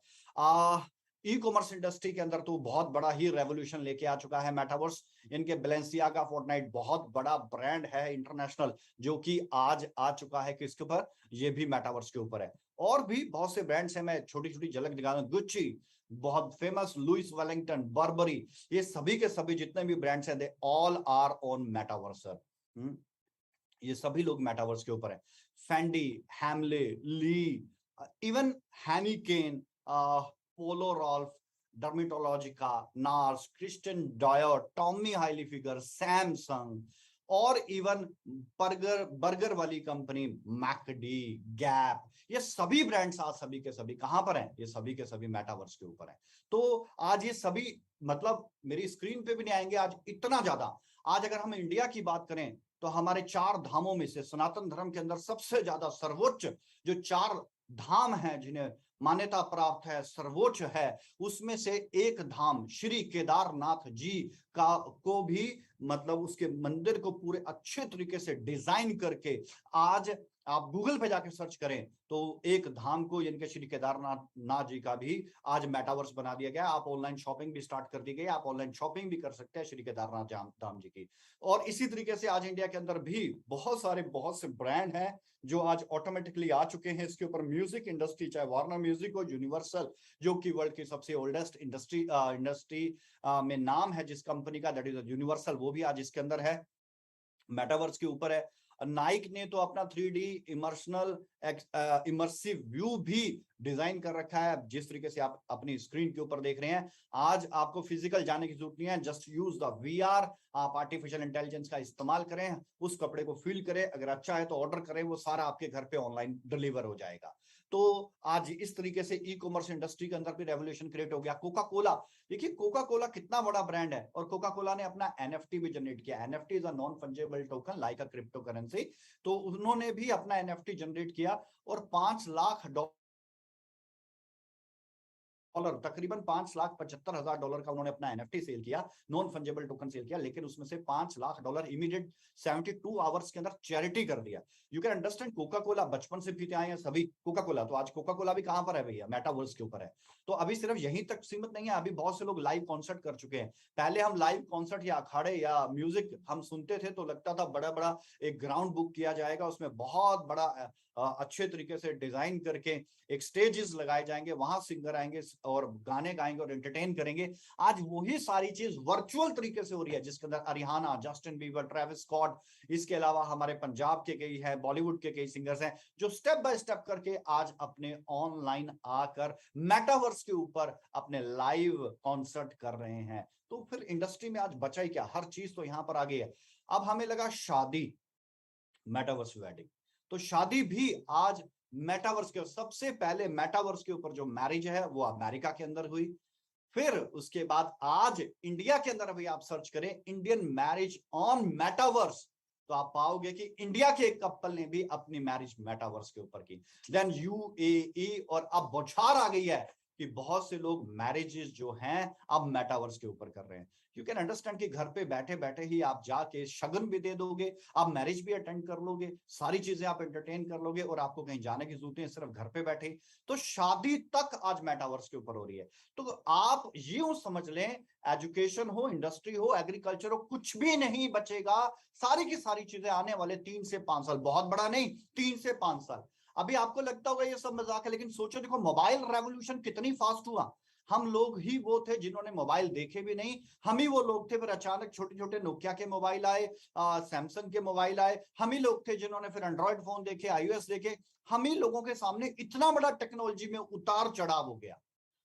ई कॉमर्स इंडस्ट्री के अंदर तो बहुत बड़ा ही रेवोल्यूशन लेके आ चुका है मेटावर्स। इनके बैलेंसियागा, फोर्टनाइट बहुत बड़ा ब्रांड है इंटरनेशनल, जो कि आज आ चुका है किसके ऊपर? ये भी मेटावर्स के ऊपर है। और भी बहुत से ब्रांड्स हैं, मैं छोटी छोटी झलक दिखा रहा हूं। गुच्ची बहुत फेमस, लुइस वेलिंगटन, बर्बरी, ये सभी के सभी जितने भी ब्रांड्स हैं, they all are on metaverse sir. ये सभी लोग मेटावर्स के ऊपर है। Fendi, Hamleys, Lee, even Heineken, Polo Ralph, Dermalogica, NARS, Christian Dior, Tommy Hilfiger, Samsung और इवन बर्गर वाली कंपनी मैकडी, गैप, ये सभी ब्रांड्स आज सभी के सभी कहां पर हैं? ये सभी के सभी मेटावर्स के ऊपर हैं। तो आज ये सभी मतलब मेरी स्क्रीन पे भी नहीं आएंगे आज, इतना ज्यादा। आज अगर हम इंडिया की बात करें तो हमारे 4 धामों में से सनातन धर्म के अंदर सबसे ज्यादा सर्वोच्च जो 4 धाम हैं, जिन्हें मान्यता प्राप्त है, सर्वोच्च है, उसमें से एक धाम श्री केदारनाथ जी का को भी मतलब उसके मंदिर को पूरे अच्छे तरीके से डिजाइन करके आज आप गूगल पे जाके सर्च करें तो एक धाम को यानी कि श्री केदारनाथ जी का भी आज मेटावर्स बना दिया गया। आप ऑनलाइन शॉपिंग भी स्टार्ट कर दी गई, आप ऑनलाइन शॉपिंग भी कर सकते हैं श्री केदारनाथ धाम जी की। और इसी तरीके से आज इंडिया के अंदर भी बहुत से ब्रांड हैं जो आज ऑटोमेटिकली आ चुके हैं इसके ऊपर। म्यूजिक इंडस्ट्री, चाहे वार्नर म्यूजिक हो, यूनिवर्सल जो कि वर्ल्ड की सबसे ओल्डेस्ट इंडस्ट्री में नाम है जिस कंपनी का, दैट इज यूनिवर्सल, वो भी आज इसके अंदर है, मेटावर्स के ऊपर है। नाइक ने तो अपना 3D इमर्सिव व्यू भी डिजाइन कर रखा है, जिस तरीके से आप अपनी स्क्रीन के ऊपर देख रहे हैं। आज आपको फिजिकल जाने की जरूरत नहीं है, जस्ट यूज द VR, आप आर्टिफिशियल इंटेलिजेंस का इस्तेमाल करें, उस कपड़े को फील करें, अगर अच्छा है तो ऑर्डर करें, वो सारा आपके घर पे ऑनलाइन डिलीवर हो जाएगा। तो आज इस तरीके से ई कॉमर्स इंडस्ट्री के अंदर भी रेवोल्यूशन क्रिएट हो गया। कोका कोला, देखिए कोका कोला कितना बड़ा ब्रांड है, और कोका कोला ने अपना NFT भी जनरेट किया। NFT is a non fungible token like a crypto currency. तो उन्होंने भी अपना NFT जनरेट किया और $5 लाख तकरीबन $5,75,000 का उन्होंने अपना NFT सेल किया, नॉन फंजेबल टोकन सेल किया, लेकिन उसमें से $5 लाख इमीडिएट 72 आवर्स के अंदर चैरिटी कर दिया। You can understand, Coca Cola बचपन से पीते आए हैं सभी कोका कोला, तो आज कोका कोला भी कहां पर है भैया? मेटावर्स के ऊपर है। तो अभी सिर्फ यहीं तक सीमित नहीं है, अभी बहुत से लोग लाइव कॉन्सर्ट कर चुके हैं। पहले हम लाइव कॉन्सर्ट या अखाड़े या म्यूजिक हम सुनते थे तो लगता था बड़ा बड़ा एक ग्राउंड बुक किया जाएगा, उसमें बहुत बड़ा अच्छे तरीके से डिजाइन करके एक स्टेजेस लगाए जाएंगे, वहां सिंगर आएंगे और गाने गाएंगे और एंटरटेन करेंगे। आज वही सारी चीज वर्चुअल तरीके से हो रही है, जिसके अंदर Ariana, Justin Bieber, Travis Scott, इसके अलावा हमारे पंजाब के कई है, बॉलीवुड के कई सिंगर्स हैं जो स्टेप बाय स्टेप करके आज अपने ऑनलाइन आकर मेटावर्स के ऊपर अपने लाइव कॉन्सर्ट कर रहे हैं। तो फिर इंडस्ट्री में आज बचा ही क्या, हर चीज तो यहां पर आ गई है। अब हमें लगा शादी, मेटावर्स वेडिंग, तो शादी भी आज मेटावर्स के, सबसे पहले मेटावर्स के ऊपर जो मैरिज है वो अमेरिका के अंदर हुई। फिर उसके बाद आज इंडिया के अंदर अभी आप सर्च करें इंडियन मैरिज ऑन मेटावर्स, तो आप पाओगे कि इंडिया के एक कपल ने भी अपनी मैरिज मेटावर्स के ऊपर की। देन UAE, और अब बौछार आ गई है कि बहुत से लोग मैरिजेस जो हैं अब मेटावर्स के ऊपर कर रहे हैं। यू कैन अंडरस्टैंड कि घर पे बैठे बैठे ही आप जाके शगन भी दे दोगे, आप मैरिज भी अटेंड कर लोगे, सारी चीजें आप एंटरटेन कर लोगे और आपको कहीं जाने की जरूरत नहीं, सिर्फ घर पे बैठे। तो शादी तक आज मेटावर्स के ऊपर हो रही है। तो आप यूं समझ लें, एजुकेशन हो, इंडस्ट्री हो, एग्रीकल्चर हो, कुछ भी नहीं बचेगा। सारी की सारी चीजें आने वाले 3 से 5 साल, बहुत बड़ा नहीं, 3 से 5 साल। अभी आपको लगता होगा ये सब मजाक है, लेकिन सोचो, देखो मोबाइल रेवोल्यूशन कितनी फास्ट हुआ। हम लोग ही वो थे जिन्होंने मोबाइल देखे भी नहीं, हम ही वो लोग थे, फिर अचानक छोटे छोटे नोकिया के मोबाइल आए, सैमसंग के मोबाइल आए। हम ही लोग थे जिन्होंने फिर एंड्रॉइड फोन देखे, iOS देखे। हम ही लोगों के सामने इतना बड़ा टेक्नोलॉजी में उतार चढ़ाव हो गया।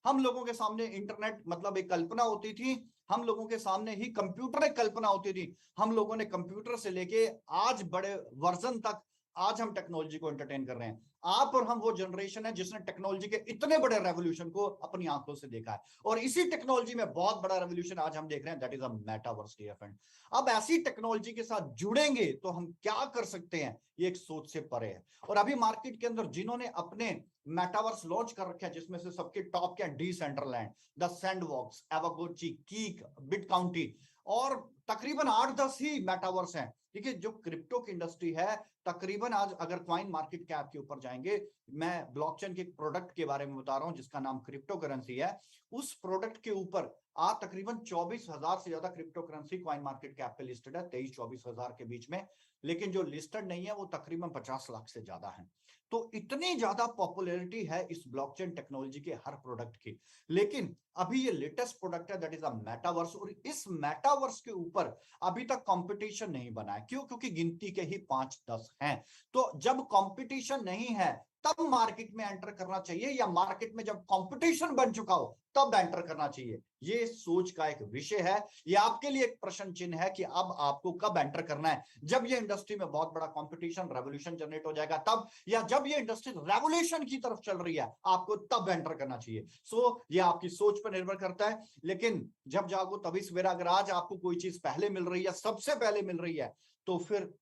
हम लोगों के सामने इंटरनेट मतलब एक कल्पना होती थी, हम लोगों के सामने ही कंप्यूटर एक कल्पना होती थी। हम लोगों ने कंप्यूटर से लेके आज बड़े वर्जन तक आज हम टेक्नोलॉजी को एंटरटेन कर रहे हैं। आप और हम वो जनरेशन है जिसने टेक्नोलॉजी के इतने बड़े रेवोल्यूशन को अपनी आंखों से देखा है, और इसी टेक्नोलॉजी में बहुत बड़ा रेवोल्यूशन आज हम देख रहे हैं, that is a metaverse dear friend. अब ऐसी टेक्नोलॉजी के साथ जुड़ेंगे तो हम क्या कर सकते हैं, ये एक सोच से परे है। और अभी मार्केट के अंदर जिन्होंने अपने मेटावर्स लॉन्च कर रखे हैं, जिसमें से सबके टॉप क्या, डिसेंट्रलैंड, द सैंडबॉक्स, एवागोची, कीक, बिटकाउंटी, और तकरीबन 8-10 ही मेटावर्स हैं। देखिए, जो क्रिप्टो की इंडस्ट्री है, तकरीबन आज अगर कॉइन मार्केट कैप के ऊपर जाएंगे, मैं ब्लॉकचेन के प्रोडक्ट के बारे में बता रहा हूं जिसका नाम क्रिप्टो करेंसी है, उस प्रोडक्ट के ऊपर आज तकरीबन 24,000 से ज्यादा crypto currency coin market cap पे लिस्टेड है, 23-24 हजार के बीच में। लेकिन जो लिस्टेड नहीं है वो तकरीबन 50 लाख से ज्यादा है। तो इतनी ज्यादा पॉपुलैरिटी है इस ब्लॉकचेन टेक्नोलॉजी के हर प्रोडक्ट की। लेकिन अभी ये लेटेस्ट प्रोडक्ट है, दैट इज अ मेटावर्स, और इस मेटावर्स के ऊपर अभी तक कंपटीशन नहीं बना है। क्यों? क्योंकि गिनती के ही 5-10 हैं। तो जब कंपटीशन नहीं है तब मार्केट में एंटर करना चाहिए, या मार्केट में जब कंपटीशन बन चुका हो तब एंटर करना चाहिए? ये सोच का एक विषय है। ये आपके लिए एक प्रश्न चिन्ह है कि अब आपको कब एंटर करना है, जब ये इंडस्ट्री में बहुत बड़ा कंपटीशन, रेवोल्यूशन जनरेट हो जाएगा तब, या जब ये इंडस्ट्री रेवोल्यूशन की तरफ चल रही है आपको तब एंटर करना चाहिए। ये आपकी सोच पर निर्भर करता है। लेकिन जब जागो तभी सवेरा, अगर आज आपको कोई चीज पहले मिल रही है, सबसे पहले मिल रही है, तो फिर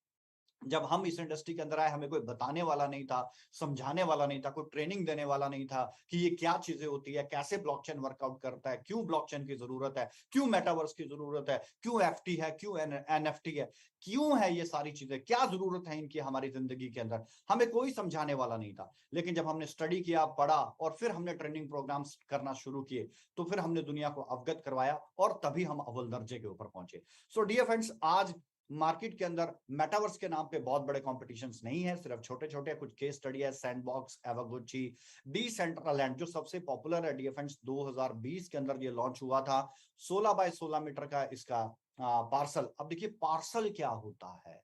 जब हम इस इंडस्ट्री के अंदर आए, हमें कोई बताने वाला नहीं था, समझाने वाला नहीं था, कोई ट्रेनिंग देने वाला नहीं था कि ये क्या चीजें होती है, कैसे ब्लॉकचेन वर्कआउट करता है, क्यों ब्लॉकचेन की जरूरत है, क्यों मेटावर्स की जरूरत है, क्यों एफटी है, क्यों एनएफटी है, क्यों है ये सारी चीजें, क्या जरूरत है इनकी हमारी जिंदगी के अंदर, हमें कोई समझाने वाला नहीं था। लेकिन जब हमने स्टडी किया, पढ़ा, और फिर हमने ट्रेनिंग प्रोग्राम्स करना शुरू किए, तो फिर हमने दुनिया को अवगत करवाया, और तभी हम अव्वल दर्जे के ऊपर पहुंचे। सो डियर फ्रेंड्स, आज मार्केट के अंदर मेटावर्स के नाम पे बहुत बड़े कॉम्पिटिशन्स नहीं है, सिर्फ छोटे छोटे कुछ केस स्टडी है, सैंडबॉक्स, एवागोची, डिसेंट्रलैंड जो सबसे पॉपुलर है। डियर फ्रेंड्स, 2020 के अंदर ये लॉन्च हुआ था, 16 बाय 16 मीटर का इसका पार्सल। अब देखिए पार्सल क्या होता है।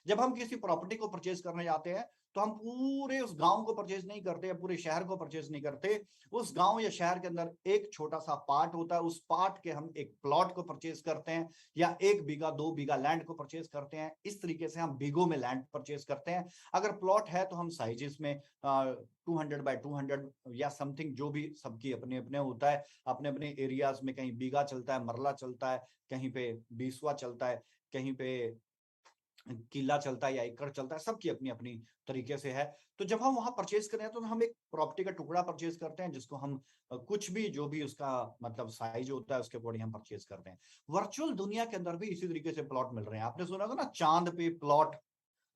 जब हम किसी प्रॉपर्टी को परचेज करने जाते हैं तो हम पूरे उस गांव को परचेज नहीं करते, पूरे शहर को परचेज नहीं करते। उस गांव या शहर के अंदर एक छोटा सा पार्ट होता है, उस पार्ट के हम एक प्लॉट को परचेज करते हैं, या 1 बीघा 2 बीघा लैंड को परचेज करते हैं। इस तरीके से हम बीघों में लैंड परचेज करते हैं। अगर प्लॉट है तो हम साइजेस में 200 बाय 200 या समथिंग, जो भी सबकी अपने अपने होता है, अपने अपने एरियाज में कहीं बीघा चलता है, मरला चलता है, कहीं पे बीसवा चलता है, कहीं पे किला चलता है या एकड़ चलता है, सबकी अपनी अपनी तरीके से है। तो जब हम वहां परचेज करें तो हम एक प्रॉपर्टी का टुकड़ा परचेज करते हैं, जिसको हम कुछ भी जो भी उसका मतलब साइज होता है उसके अकॉर्डिंग हम परचेज करते हैं। वर्चुअल दुनिया के अंदर भी इसी तरीके से प्लॉट मिल रहे हैं। आपने सुना था ना, चांद पे प्लॉट।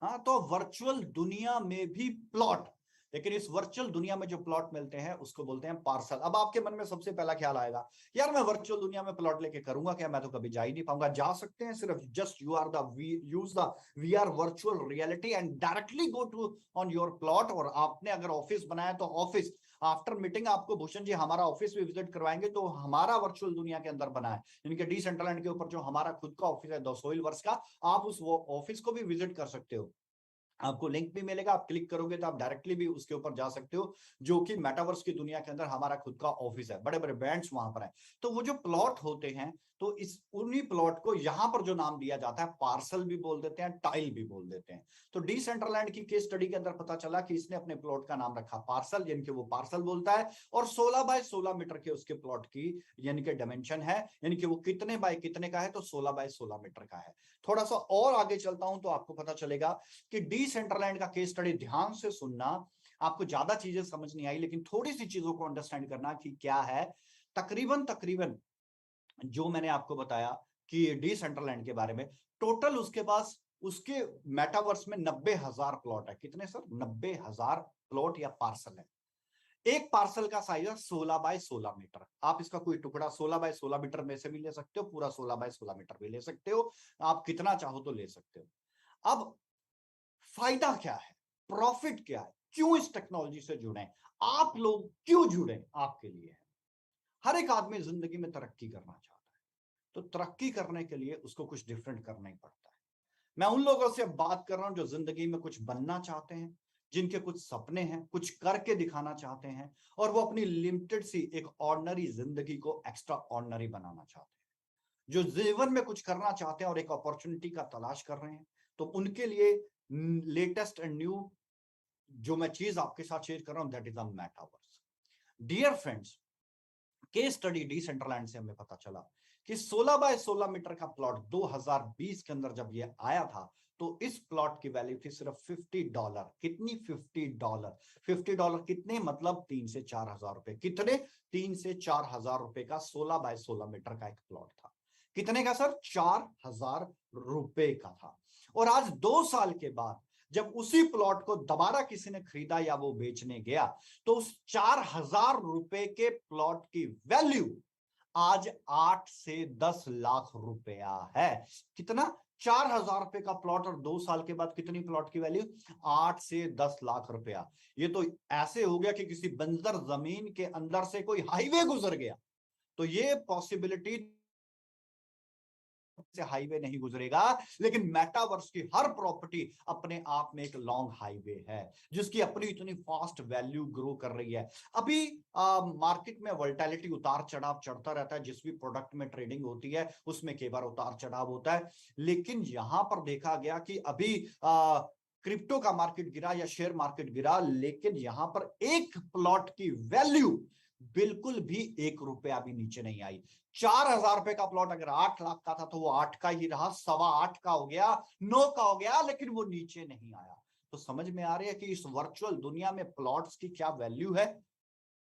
हाँ, तो वर्चुअल दुनिया में भी प्लॉट, लेकिन इस वर्चुअल दुनिया में जो प्लॉट मिलते हैं उसको बोलते हैं पार्सल। अब आपके मन में सबसे पहला ख्याल आएगा, यार मैं वर्चुअल दुनिया में प्लॉट लेके करूंगा क्या, मैं तो कभी जा ही नहीं पाऊंगा। जा सकते हैं, सिर्फ just use the VR virtual reality and directly go to on your plot. और आपने अगर ऑफिस बनाया तो ऑफिस, आफ्टर मीटिंग आपको भूषण जी हमारा ऑफिस भी विजिट करवाएंगे, तो हमारा वर्चुअल दुनिया के अंदर बना है, इनके डिसेंट्रलैंड के ऊपर जो हमारा खुद का ऑफिस है 200 वर्ष का, आप उस ऑफिस को भी विजिट कर सकते हो। आपको लिंक भी मिलेगा, आप क्लिक करोगे तो आप डायरेक्टली भी उसके ऊपर जा सकते हो, जो कि मेटावर्स की दुनिया के अंदर हमारा खुद का ऑफिस है, बड़े बड़े ब्रांड्स वहां पर है। तो वो जो प्लॉट होते हैं, तो इस उन्हीं प्लॉट को यहां पर जो नाम दिया जाता है, पार्सल भी बोल देते हैं, टाइल भी बोल देते हैं। तो डिसेंट्रलैंड की केस स्टडी के अंदर पता चला कि इसने अपने प्लॉट का नाम रखा पार्सल, यानी कि वो पार्सल बोलता है, और 16 बाय 16 मीटर के उसके प्लॉट की यानी कि डायमेंशन है, यानी कि वो कितने बाय कितने का है, तो 16 बाय 16 मीटर का है। थोड़ा सा और आगे चलता हूं तो आपको पता चलेगा कि डिसेंट्रलैंड का केस स्टडी ध्यान से सुनना। आपको ज्यादा चीजें समझ नहीं आई, लेकिन थोड़ी सी चीजों को अंडरस्टैंड करना कि क्या है। तकरीबन जो मैंने आपको बताया कि डिसेंट्रलैंड के बारे में, टोटल उसके पास उसके मेटावर्स में 90,000 प्लॉट है। कितने सर? 90,000 प्लॉट या पार्सल है। एक पार्सल का साइज है 16 बाय 16 मीटर। आप इसका कोई टुकड़ा 16 बाय 16 मीटर में से भी ले सकते हो, पूरा 16 बाय 16 मीटर भी ले सकते हो, आप कितना चाहो तो ले सकते हो। अब फायदा क्या है, प्रॉफिट क्या है, क्यों इस टेक्नोलॉजी से जुड़े, आप लोग क्यों जुड़े, आपके लिए है। हर एक आदमी जिंदगी में तरक्की करना चाहता है, तो तरक्की करने के लिए उसको कुछ डिफरेंट करना ही पड़ता है। मैं उन लोगों से बात कर रहा हूं जो जिंदगी में कुछ बनना चाहते हैं, जिनके कुछ सपने हैं, कुछ करके दिखाना चाहते हैं, और वो अपनी लिमिटेड सी एक ऑर्डिनरी जिंदगी को एक्स्ट्रा ऑर्डिनरी बनाना चाहते हैं, जो जीवन में कुछ करना चाहते हैं और एक अपॉर्चुनिटी का तलाश कर रहे हैं। तो उनके लिए लेटेस्ट एंड न्यू जो मैं चीज आपके साथ शेयर कर रहा हूं, that is the metaverse. Dear friends, case study Decentraland से हमें पता चला कि 16 बाय 16 मीटर का प्लॉट 2020 के अंदर जब ये आया था, तो इस प्लॉट की वैल्यू थी सिर्फ $50। कितनी? $50। $50 कितने? मतलब 3 से 4 हजार रुपए। कितने? 3 से 4 हजार रुपए का 16 बाय 16 मीटर का एक प्लॉट था। कितने का सर? 4,000 रुपए का था। और आज 2 साल के बाद जब उसी प्लॉट को दोबारा किसी ने खरीदा या वो बेचने गया, तो उस 4,000 रुपए के प्लॉट की वैल्यू आज 8 से 10 लाख रुपया है। कितना? 4,000 रुपए का प्लॉट, और 2 साल के बाद कितनी प्लॉट की वैल्यू? 8 से 10 लाख रुपया। ये तो ऐसे हो गया कि किसी बंजर जमीन के अंदर से कोई हाईवे गुजर गया। तो ये पॉसिबिलिटी से हाईवे नहीं गुजरेगा, लेकिन मेटावर्स की हर प्रॉपर्टी अपने आप में एक लॉन्ग हाईवे है, जिसकी अपनी इतनी फास्ट वैल्यू ग्रो कर रही है। अभी मार्केट में वोलेटिलिटी, उतार चढ़ाव चढ़ता रहता है। जिस भी प्रोडक्ट में ट्रेडिंग होती है उसमें कई बार उतार चढ़ाव होता है, लेकिन यहां पर देखा गया कि अभी क्रिप्टो का मार्केट गिरा या शेयर मार्केट गिरा, लेकिन यहां पर एक प्लॉट की वैल्यू बिल्कुल भी 1 रुपया भी नीचे नहीं आई। 4,000 रुपए का प्लॉट अगर 8 लाख का था तो वो 8 का ही रहा, 8.25 का हो गया, 9 का हो गया, लेकिन वो नीचे नहीं आया। तो समझ में आ रही है कि इस वर्चुअल दुनिया में प्लॉट्स की क्या वैल्यू है,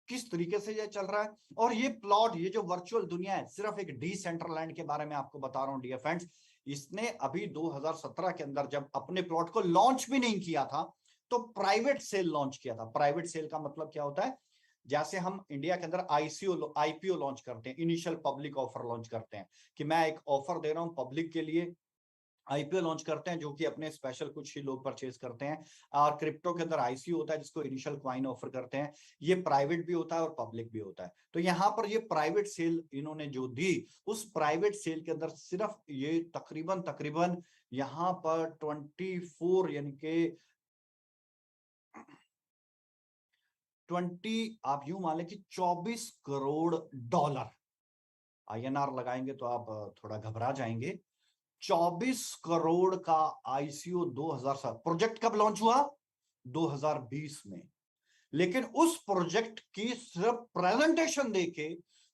किस तरीके से ये चल रहा है। और ये प्लॉट, ये जो वर्चुअल दुनिया है, सिर्फ एक डिसेंट्रलैंड के बारे में आपको बता रहा हूं डियर फ्रेंड्स। इसने अभी 2017 के अंदर जब अपने प्लॉट को लॉन्च भी नहीं किया था, तो प्राइवेट सेल लॉन्च किया था। प्राइवेट सेल का मतलब क्या होता है? जैसे हम इंडिया के अंदर आईपीओ लॉन्च करते हैं, इनिशियल पब्लिक ऑफर लॉन्च करते हैं, कि मैं एक ऑफर दे रहा हूं पब्लिक के लिए, आईपीओ लॉन्च करते हैं, जो कि अपने स्पेशल कुछ ही लोग परचेज करते हैं। और क्रिप्टो के अंदर आईसीओ होता है, जिसको इनिशियल कॉइन ऑफर करते हैं। ये प्राइवेट भी होता है और पब्लिक भी होता है। तो यहाँ पर ये प्राइवेट सेल इन्होंने जो दी, उस प्राइवेट सेल के अंदर सिर्फ ये तकरीबन यहाँ पर 24 यानी कि 20, आप यूं मान लें कि $24 करोड़, INR लगाएंगे तो आप थोड़ा घबरा जाएंगे। 24 करोड़ का आईसीओ 2007, प्रोजेक्ट कब लॉन्च हुआ? 2020 में। लेकिन उस प्रोजेक्ट की सिर्फ प्रेजेंटेशन देके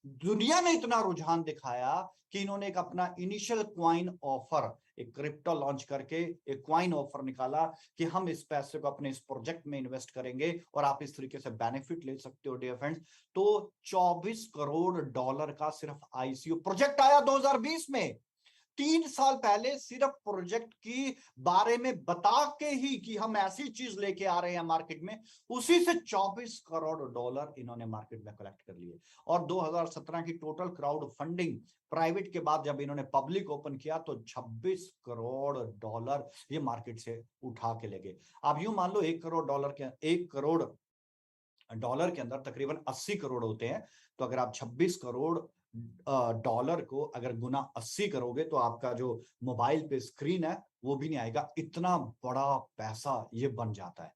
दुनिया ने इतना रुझान दिखाया कि इन्होंने एक अपना इनिशियल क्वाइन ऑफर, एक क्रिप्टो लॉन्च करके एक क्वाइन ऑफर निकाला कि हम इस पैसे को अपने इस प्रोजेक्ट में इन्वेस्ट करेंगे और आप इस तरीके से बेनिफिट ले सकते हो डियर फ्रेंड्स। तो $24 करोड़ का सिर्फ आईसीओ प्रोजेक्ट आया 2020 में। 3 साल पहले सिर्फ प्रोजेक्ट की बारे में बता के ही कि हम ऐसी चीज लेके आ रहे हैं मार्केट में, उसी से $24 करोड़ इन्होंने मार्केट में कलेक्ट कर लिए। और 2017 की टोटल क्राउड फंडिंग प्राइवेट के बाद जब इन्होंने पब्लिक ओपन किया तो $26 करोड़ ये मार्केट से उठा के ले गए। आप यूं मान लो $1 करोड़ के अंदर तकरीबन 80 करोड़ होते हैं। तो अगर आप $26 करोड़ को अगर गुना 80 करोगे तो आपका जो मोबाइल पे स्क्रीन है वो भी नहीं आएगा। इतना बड़ा पैसा ये बन जाता है।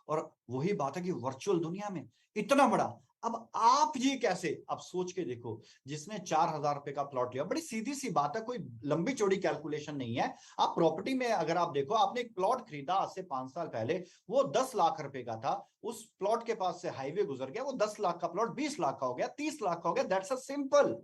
और वही बात है कि वर्चुअल दुनिया में इतना बड़ा, अब आप ये कैसे, आप सोच के देखो, जिसने 4,000 रुपए का प्लॉट लिया, बड़ी सीधी सी बात है, कोई लंबी चौड़ी कैलकुलेशन नहीं है। आप प्रॉपर्टी में अगर आप देखो, आपने एक प्लॉट खरीदा आज से 5 साल पहले, वो 10 लाख रुपए का था, उस प्लॉट के पास से हाईवे गुजर गया, वो 10 लाख का प्लॉट 20 लाख का हो गया, 30 लाख का हो गया। That's a simple.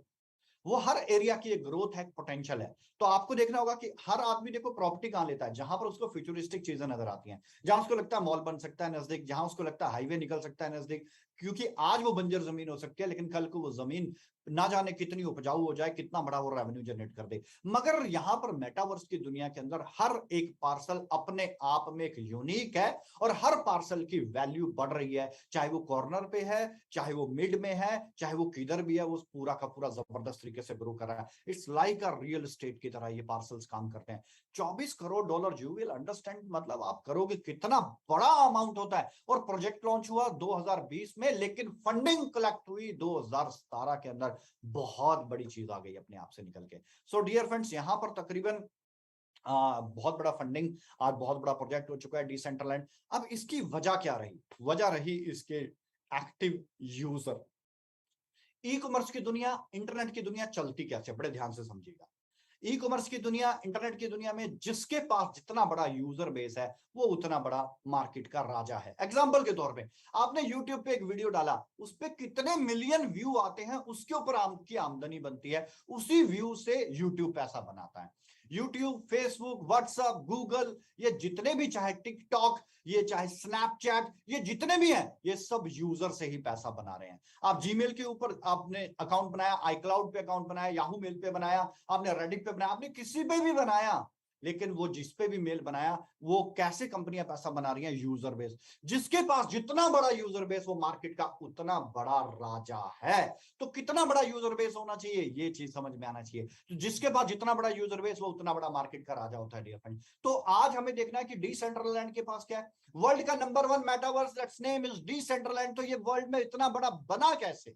वो हर एरिया की एक ग्रोथ है, पोटेंशियल है। तो आपको देखना होगा कि हर आदमी देखो प्रॉपर्टी कहां लेता है, जहां पर उसको फ्यूचरिस्टिक चीजें नजर आती हैं, जहां उसको लगता है मॉल बन सकता है नजदीक, जहां उसको लगता है हाईवे निकल सकता है नजदीक, क्योंकि आज वो बंजर जमीन हो सकती है लेकिन कल को वो जमीन ना जाने कितनी उपजाऊ हो जाए, कितना बड़ा वो रेवेन्यू जनरेट कर दे। मगर यहां पर मेटावर्स की दुनिया के अंदर हर एक पार्सल अपने आप में एक यूनिक है और हर पार्सल की वैल्यू बढ़ रही है, चाहे वो कॉर्नर पे है, चाहे वो मिड में है, चाहे वो किधर भी है, वो पूरा का पूरा जबरदस्त तरीके से ग्रो कर रहा है। It's like a real estate की तरह ये पार्सल्स काम करते हैं। 24 crore dollar, you will understand, मतलब आप करोगे कितना बड़ा अमाउंट होता है। और प्रोजेक्ट लॉन्च हुआ 2020 में, लेकिन फंडिंग कलेक्ट हुई 2017 के अंदर। बहुत बड़ी चीज आ गई अपने आप से निकल के। सो डियर फ्रेंड्स, यहां पर तकरीबन बहुत बड़ा फंडिंग, आज बहुत बड़ा प्रोजेक्ट हो चुका है डिसेंट्रलैंड। अब इसकी वजह क्या रही? वजह रही इसके एक्टिव यूजर। ई कॉमर्स की दुनिया, इंटरनेट की दुनिया चलती कैसे, बड़े ध्यान से समझिएगा। ई कॉमर्स की दुनिया, इंटरनेट की दुनिया में जिसके पास जितना बड़ा यूजर बेस है वो उतना बड़ा मार्केट का राजा है। एग्जांपल के तौर पे आपने यूट्यूब पे एक वीडियो डाला, उस पे कितने मिलियन व्यू आते हैं, उसके ऊपर आपकी आमदनी बनती है, उसी व्यू से यूट्यूब पैसा बनाता है। यूट्यूब, फेसबुक, व्हाट्सएप, गूगल, ये जितने भी, चाहे टिकटॉक, ये चाहे स्नैपचैट, ये जितने भी हैं, ये सब यूजर से ही पैसा बना रहे हैं। आप जीमेल के ऊपर आपने अकाउंट बनाया, आईक्लाउड पे अकाउंट बनाया, याहू मेल पे बनाया, आपने रेडिट पे बनाया, आपने किसी पे भी बनाया, लेकिन वो जिस पे भी मेल बनाया, वो कैसे कंपनियां पैसा बना रही हैं? User base. जिसके पास जितना बड़ा यूजर बेस, वो मार्केट का उतना बड़ा राजा है। तो कितना बड़ा यूजर बेस होना चाहिए, ये चीज समझ में आना चाहिए। तो जिसके पास जितना बड़ा यूजर बेस, वो उतना बड़ा मार्केट का राजा होता है डियर फ्रेंड। तो आज हमें देखना है कि डिसेंट्रलैंड के पास क्या है। वर्ल्ड का number 1 metaverse, that's name is Decentraland. तो ये वर्ल्ड में इतना बड़ा बना कैसे?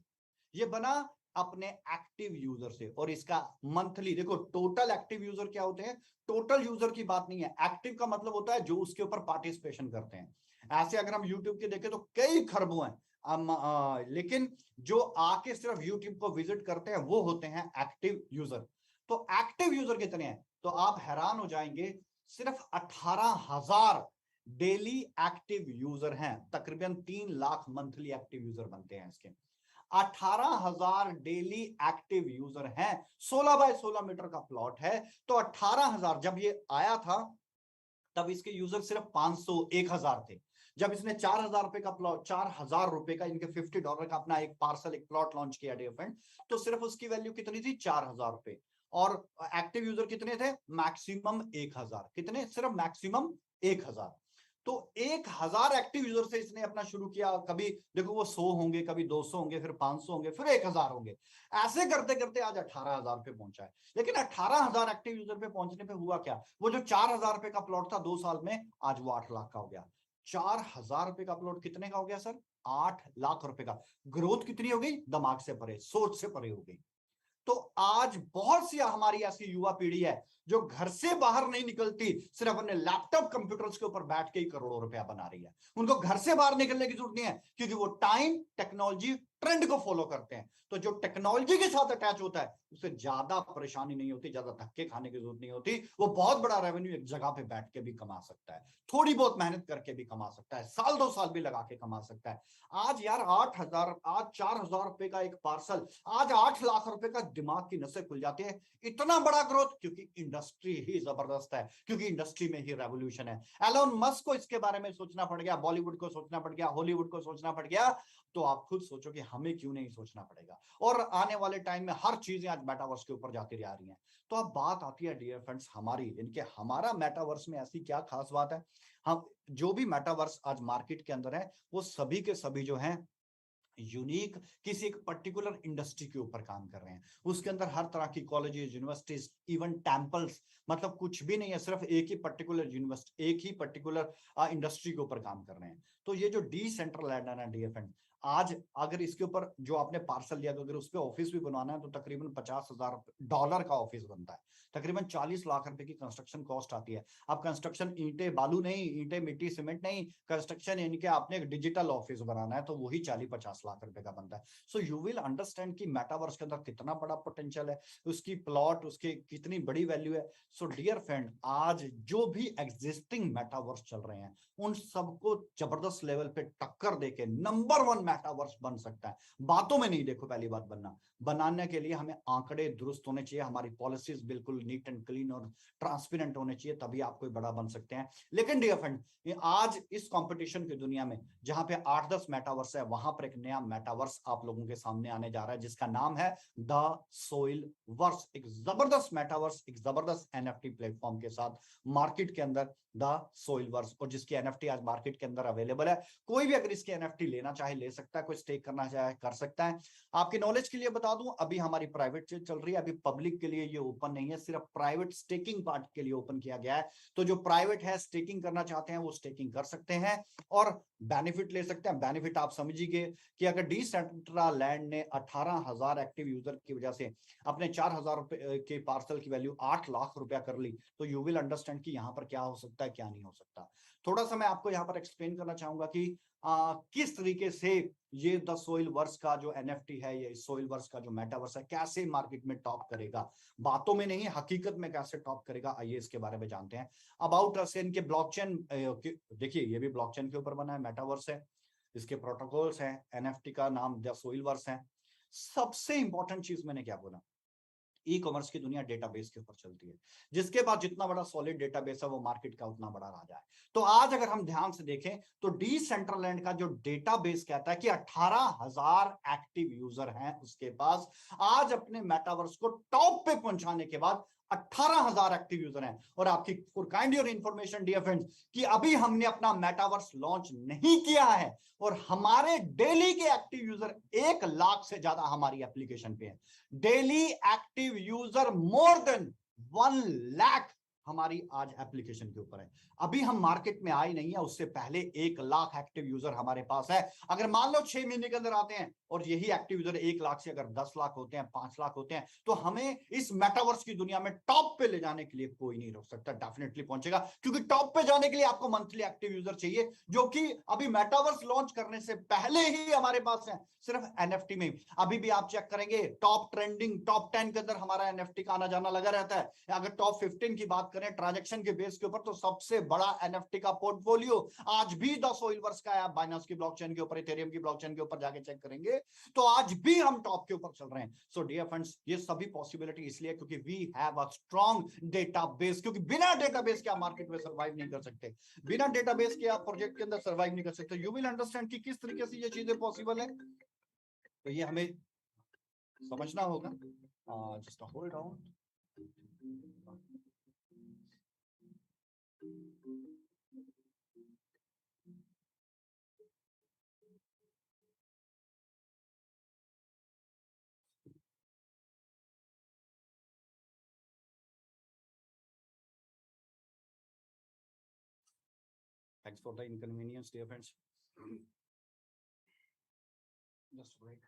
ये बना अपने एक्टिव यूजर से। और इसका मंथली देखो, टोटल एक्टिव यूजर क्या होते हैं? टोटल यूजर की बात नहीं है, एक्टिव का मतलब होता है जो उसके ऊपर पार्टिसिपेशन करते हैं। ऐसे अगर हम यूट्यूब के देखें तो कई खरबों हैं, लेकिन जो आके सिर्फ यूट्यूब को विजिट करते हैं वो होते हैं एक्टिव यूजर। तो एक्टिव यूजर कितने हैं? तो आप हैरान हो जाएंगे, सिर्फ 18,000 डेली एक्टिव यूजर हैं। तकरीबन 3 लाख मंथली एक्टिव यूजर बनते हैं इसके। 18,000 डेली एक्टिव यूजर हैं। 16 बाय 16 मीटर का प्लॉट है। तो 18,000, जब ये आया था तब इसके यूजर सिर्फ 500, 1,000 थे। जब इसने 4,000 रुपए का प्लॉट, 4,000 रुपए का, इनके $50 का अपना एक पार्सल, एक प्लॉट लॉन्च किया डियर फ्रेंड, तो सिर्फ उसकी वैल्यू कितनी थी? 4,000 रुपए। और एक्टिव यूजर कितने थे? मैक्सिमम 1,000। कितने? सिर्फ मैक्सिमम 1,000। तो 1,000 एक्टिव यूजर से इसने अपना शुरू किया। कभी देखो वो 100 होंगे, कभी 200 होंगे, फिर 500 होंगे, फिर 1,000 होंगे। ऐसे करते करते आज 18,000 पे पहुंचा है। लेकिन 18,000 एक्टिव यूजर पे पहुंचने पे हुआ क्या? वो जो 4,000 रुपए का प्लॉट था 2 साल में, आज वो 8 लाख का हो गया। 4,000 रुपए का प्लॉट कितने का हो गया सर? 8 लाख रुपए का। ग्रोथ कितनी हो गई? दिमाग से परे, सोच से परे हो गई। तो आज बहुत सी हमारी ऐसी युवा पीढ़ी है जो घर से बाहर नहीं निकलती, सिर्फ अपने लैपटॉप कंप्यूटर्स के ऊपर बैठ के ही करोड़ों रुपया बना रही है। उनको घर से बाहर निकलने की जरूरत नहीं है, क्योंकि वो टाइम, टेक्नोलॉजी, ट्रेंड को फॉलो करते हैं। तो जो टेक्नोलॉजी के साथ अटैच होता है उसे ज्यादा परेशानी नहीं होती, ज्यादा धक्के खाने की जरूरत नहीं होती। वो बहुत बड़ा रेवेन्यू एक जगह पे बैठ के भी कमा सकता है, थोड़ी बहुत मेहनत करके भी कमा सकता है, साल 2 साल भी लगा के कमा सकता है। आज यार 8,000, आज 4,000 रुपए का एक पार्सल, आज 8 लाख रुपए का, दिमाग की नसें खुल जाती है। इतना बड़ा ग्रोथ, क्योंकि इंडस्ट्री ही जबरदस्त है, क्योंकि इंडस्ट्री में ही रेवोल्यूशन है। एलोन मस्क को इसके बारे में सोचना पड़ गया, बॉलीवुड को सोचना पड़ गया, हॉलीवुड को सोचना पड़ गया। तो आप खुद सोचो कि हमें क्यों नहीं सोचना पड़ेगा। और आने वाले टाइम में हर चीजें आज मेटावर्स के ऊपर जाती जा रही हैं। तो अब बात आती है डियर फ्रेंड्स हमारी, इनके हमारा मेटावर्स में ऐसी क्या खास बात है? हम जो भी मेटावर्स आज मार्केट के अंदर है, वो सभी के सभी जो हैं यूनिक, किसी एक पर्टिकुलर इंडस्ट्री के ऊपर काम कर रहे हैं। उसके अंदर हर तरह की कॉलेजेस, यूनिवर्सिटीज, इवन टेंपल्स, मतलब कुछ भी नहीं है, सिर्फ एक ही पर्टिकुलर यूनिवर्सिटी, एक ही पर्टिकुलर इंडस्ट्री के ऊपर काम कर रहे हैं। तो ये जो डिसेंट्रलैंड है ना डियर फ्रेंड, आज अगर इसके ऊपर जो आपने पार्सल लिया, तो अगर उस पर ऑफिस भी बनवाना है तो तकरीबन $50,000 का ऑफिस बनता है। तकरीबन 40 लाख रुपए की कंस्ट्रक्शन कॉस्ट आती है। अब कंस्ट्रक्शन ईंटें बालू नहीं, ईंटें मिट्टी सीमेंट नहीं, कंस्ट्रक्शन इनके आपने एक डिजिटल ऑफिस बनाना है तो वही 40-50 लाख रुपए का बनता है। सो यू विल अंडरस्टैंड कि मेटावर्स के अंदर कितना बड़ा पोटेंशियल है, उसकी प्लॉट, उसके कितनी बड़ी वैल्यू है। सो डियर फ्रेंड, आज जो भी एग्जिस्टिंग मेटावर्स चल रहे हैं उन सबको जबरदस्त लेवल पे टक्कर देके नंबर 1 मेटावर्स बन सकता है। बातों में नहीं, देखो पहली बात बनाने के लिए हमें आंकड़े दुरुस्त होने चाहिए, हमारी पॉलिसीज बिल्कुल नीट एंड क्लीन और ट्रांसपेरेंट होने चाहिए, तभी आप कोई बड़ा बन सकते हैं। लेकिन डियर फ्रेंड, आज इस कंपटीशन की दुनिया में जहां पे 8-10 मेटावर्स है, वहां पर एक नया मेटावर्स आप लोगों के सामने आने जा रहा है जिसका नाम है द सोइल वर्स। एक जबरदस्त मेटावर्स, एक जबरदस्त एनएफटी प्लेटफॉर्म के साथ मार्केट के अंदर द सोइल वर्स, और जिसकी एनएफटी आज मार्केट के अंदर अवेलेबल है। कोई भी अगर इसकी एनएफटी लेना चाहे ले सकता है, कोई स्टेक करना चाहे कर सकता है। आपकी नॉलेज के लिए बता दूं, अभी हमारी प्राइवेट चल रही है, अभी पब्लिक के लिए ये ओपन नहीं है, सिर्फ प्राइवेट स्टेकिंग पार्ट के लिए ओपन किया गया है। तो जो प्राइवेट है, स्टेकिंग करना चाहते हैं, वो स्टेकिंग कर सकते हैं और बेनिफिट ले सकते हैं। बेनिफिट आप समझिए कि अगर डिसेंट्रलैंड ने 18,000 एक्टिव यूजर की वजह से अपने 4,000 रुपए के पार्सल की वैल्यू 8 लाख रुपया कर ली, तो यू विल अंडरस्टैंड कि यहाँ पर क्या हो सकता है, क्या नहीं हो सकता। थोड़ा सा मैं आपको यहाँ पर एक्सप्लेन करना चाहूंगा कि किस तरीके से ये द सोइल वर्स का जो एनएफटी है, ये सोइल वर्स का जो मेटावर्स है, कैसे मार्केट में टॉप करेगा। बातों में नहीं, हकीकत में कैसे टॉप करेगा, आइए इसके बारे में जानते हैं। अबाउट अस, इनके ब्लॉकचेन, देखिए ये भी ब्लॉकचेन के ऊपर बना है, मेटावर्स है, इसके प्रोटोकॉल्स हैं, एनएफटी का नाम द सोइल वर्स है। सबसे इंपॉर्टेंट चीज मैंने क्या बोला, ई कॉमर्स की दुनिया डेटाबेस के ऊपर चलती है, जिसके बाद जितना बड़ा सॉलिड डेटाबेस है वो मार्केट का उतना बड़ा राजा है। तो आज अगर हम ध्यान से देखें तो डिसेंट्रलैंड का जो डेटाबेस कहता है कि 18,000 एक्टिव यूजर हैं उसके पास। आज अपने मेटावर्स को टॉप पे पहुंचाने के बाद 18,000 एक्टिव यूजर हैं। और आपकी for kind your information dear friends, कि अभी हमने अपना मेटावर्स लॉन्च नहीं किया है और हमारे डेली के एक्टिव यूजर 1 लाख से ज्यादा हमारी एप्लीकेशन पे है। Daily active user more than 1 lakh हमारी आज एप्लीकेशन के ऊपर है। अभी हम मार्केट में आए नहीं है, उससे पहले 1 लाख एक्टिव यूजर हमारे पास है। अगर मान लो 6 महीने के अंदर आते हैं और यही एक्टिव यूजर 1 लाख से अगर 10 लाख होते हैं, 5 लाख होते हैं, तो हमें इस मेटावर्स की दुनिया में टॉप पे ले जाने के लिए कोई नहीं रोक सकता, डेफिनेटली पहुंचेगा। क्योंकि टॉप पे जाने के लिए आपको मंथली एक्टिव यूजर चाहिए, जो कि अभी मेटावर्स लॉन्च करने से पहले ही हमारे पास है, सिर्फ एनएफटी में। अभी भी आप चेक करेंगे टॉप ट्रेंडिंग, टॉप 10 के अंदर हमारा एनएफटी का आना जाना लगा रहता है। अगर टॉप 15 की बात करें ट्रांजैक्शन के बेस के ऊपर, तो सबसे बड़ा एनएफटी का पोर्टफोलियो आज भी द सोइलवर्स का है। आप बाइनेंस की ब्लॉकचेन के ऊपर, इथेरियम की ब्लॉकचेन के ऊपर जाके चेक करेंगे तो आज भी हम टॉप के ऊपर चल रहे हैं। सो डियर फ्रेंड्स, ये सभी पॉसिबिलिटी इसलिए क्योंकि we have a strong database, क्योंकि बिना डेटाबेस के आप मार्केट में सर्वाइव नहीं कर सकते, बिना डेटाबेस के आप प्रोजेक्ट के अंदर सर्वाइव नहीं कर सकते। यू विल अंडरस्टैंड कि किस तरीके से ये चीजें पॉसिबल है, तो ये हमें समझना होगा। Just hold on. Thanks for the inconvenience, dear friends. Just wait.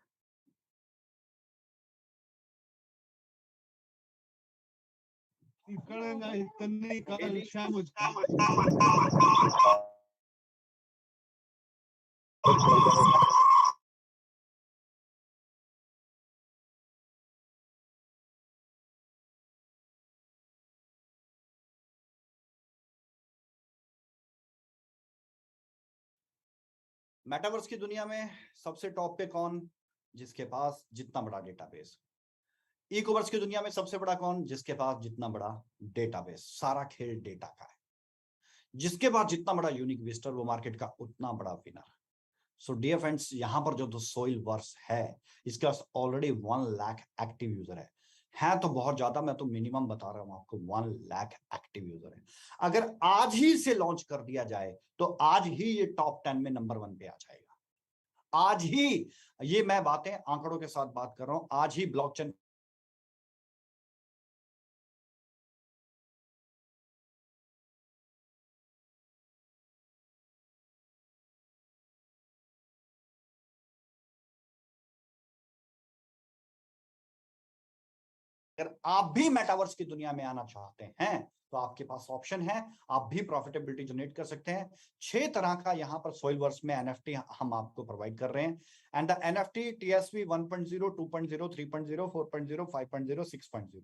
Metaverse की दुनिया में सबसे टॉप पे कौन, जिसके पास जितना बड़ा डेटाबेस। ई कॉमर्स की दुनिया में सबसे बड़ा कौन, जिसके पास जितना बड़ा डेटाबेस। सारा खेल डेटा का है, जिसके पास जितना बड़ा यूनिक विजिटर, वो मार्केट का उतना बड़ा विनर। सो डियर फ्रेंड्स, यहां पर जो सोइल वर्स है, इसके पास ऑलरेडी 1 लाख एक्टिव यूजर है तो बहुत ज्यादा, मैं तो मिनिमम बता रहा हूं आपको, 1 लाख एक्टिव यूजर है। अगर आज ही से लॉन्च कर दिया जाए तो आज ही ये टॉप 10 में नंबर 1 पे आ जाएगा। आज ही, ये मैं बातें आंकड़ों के साथ बात कर रहा हूं, आज ही ब्लॉकचेन अगर आप भी मेटावर्स की दुनिया में आना चाहते हैं तो आपके पास ऑप्शन है, आप भी प्रॉफिटेबिलिटी जनरेट कर सकते हैं। 6 तरह का यहां पर सोइलवर्स में एनएफटी हम आपको प्रोवाइड कर रहे हैं। And the NFT TSV 1.0, 2.0, 3.0, 4.0, 5.0, 6.0।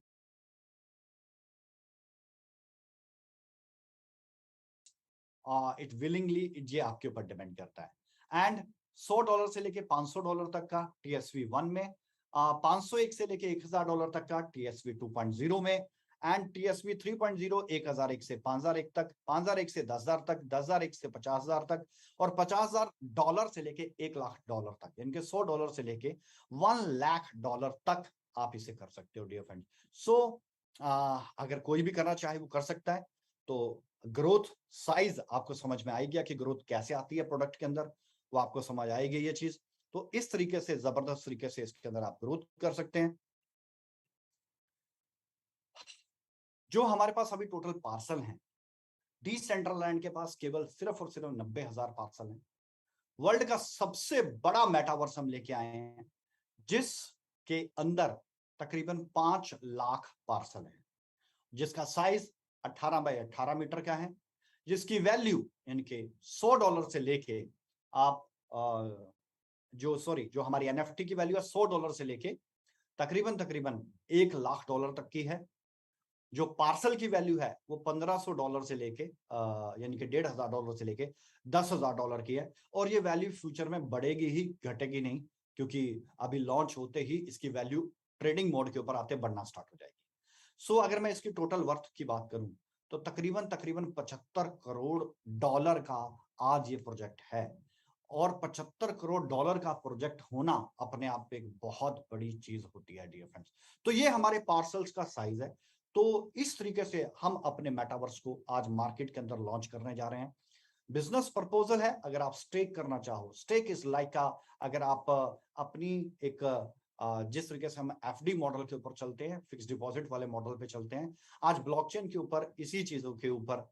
It willingly, ये आपके ऊपर डिपेंड करता है। एंड $100 से लेके $500 तक का TSV 1 में, 501 से लेके $1000 तक का TSV 2.0 में, एंड TSV 3.0 1001 से 5001 तक, 5001 से 10000 तक, 10001 से 50000 तक, और $50000 से लेके $1,00,000 तक, यानी कि $100 से लेके $1,00,000 तक आप इसे कर सकते हो डियर फ्रेंड। सो अगर कोई भी करना चाहे वो कर सकता है। तो ग्रोथ साइज आपको समझ में आएगी कि ग्रोथ कैसे आती है प्रोडक्ट के अंदर, वो आपको समझ आएगी ये चीज। तो इस तरीके से जबरदस्त तरीके से इसके अंदर आप ग्रोथ कर सकते हैं। जो हमारे पास अभी टोटल पार्सल हैं, डिसेंट्रलैंड के पास केवल सिर्फ और सिर्फ 90,000 पार्सल हैं। वर्ल्ड का सबसे बड़ा मेटावर्स हम लेके आए हैं जिसके अंदर तकरीबन 5 लाख पार्सल है, जिसका साइज 18 बाय 18 मीटर का है, जिसकी वैल्यू यानी कि $100 से लेके आप जो हमारी NFT की वैल्यू है $100 से लेके तकरीबन $1,00,000 तक की है। जो पार्सल की वैल्यू है वो $1500 से लेके यानी कि $1,500 से लेके $10,000 की है, और ये वैल्यू फ्यूचर में बढ़ेगी ही, घटेगी नहीं, क्योंकि अभी लॉन्च होते ही इसकी वैल्यू ट्रेडिंग मोड के ऊपर आते बढ़ना स्टार्ट हो जाएगी। सो अगर मैं इसकी टोटल वर्थ की बात करूं तो तकरीबन $75 करोड़ का आज ये प्रोजेक्ट है, और $75 करोड़ का प्रोजेक्ट होना अपने आप पे एक बहुत बड़ी चीज होती है डियर फ्रेंड्स। तो ये हमारे पार्सल्स का साइज है। तो इस तरीके से हम अपने मेटावर्स को आज मार्केट के अंदर लॉन्च करने जा रहे हैं। बिजनेस प्रपोजल है, अगर आप स्टेक करना चाहो, स्टेक इज लाइक अगर आप अपनी एक जिस तरीके से हम FD मॉडल के ऊपर चलते हैं, फिक्स डिपॉजिट वाले मॉडल पे चलते हैं, आज ब्लॉकचेन के ऊपर इसी चीजों के ऊपर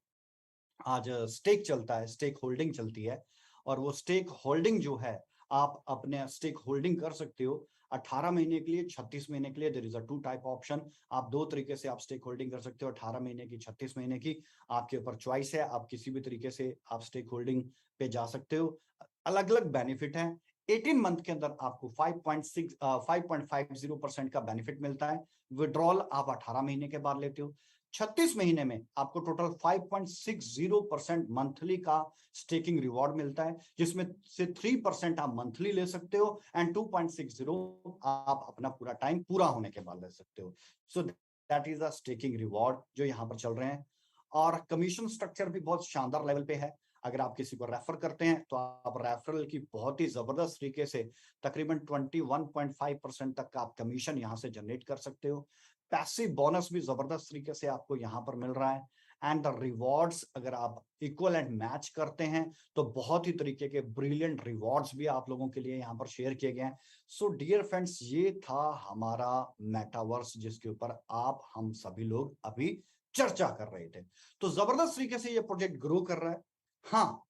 आज स्टेक चलता है, स्टेक होल्डिंग चलती है। और वो स्टेक होल्डिंग जो है, आप अपने स्टेक होल्डिंग कर सकते हो 18 महीने के लिए, 36 महीने के लिए। There is a 2 type option. आप 2 तरीके से आप स्टेक होल्डिंग कर सकते हो, 18 महीने की, 36 महीने की, आपके ऊपर चॉइस है। आप किसी भी तरीके से आप स्टेक होल्डिंग पे जा सकते हो। अलग अलग बेनिफिट है। 18 मंथ के अंदर आपको 5.50% का बेनिफिट मिलता है। विड्रॉल आप 18 महीने के बाद लेते हो। 36 महीने में आपको टोटल 5.60% मंथली का स्टेकिंग रिवॉर्ड मिलता है, जिसमें से 3% आप मंथली ले सकते हो, एंड 2.60 आप अपना पूरा टाइम पूरा होने के बाद ले सकते हो। So that is a staking reward जो यहाँ पर चल रहे हैं। और कमीशन स्ट्रक्चर भी बहुत शानदार लेवल पे है। अगर आप किसी को रेफर करते हैं तो आप रेफरल की बहुत ही जबरदस्त तरीके से तकरीबन 21.5% तक का आप कमीशन यहाँ से जनरेट कर सकते हो। पैसिव बोनस भी जबरदस्त तरीके से आपको यहाँ पर मिल रहा है, एंड द रिवॉर्ड्स अगर आप इक्वल एंड मैच करते हैं तो बहुत ही तरीके के ब्रिलियंट रिवॉर्ड्स भी आप लोगों के लिए यहाँ पर शेयर किए गए हैं। सो डियर फ्रेंड्स, ये था हमारा मेटावर्स जिसके ऊपर हम सभी लोग अभी चर्चा कर रहे थे। तो जबरदस्त तरीके से ये प्रोजेक्ट ग्रो कर रहा है। हाँ,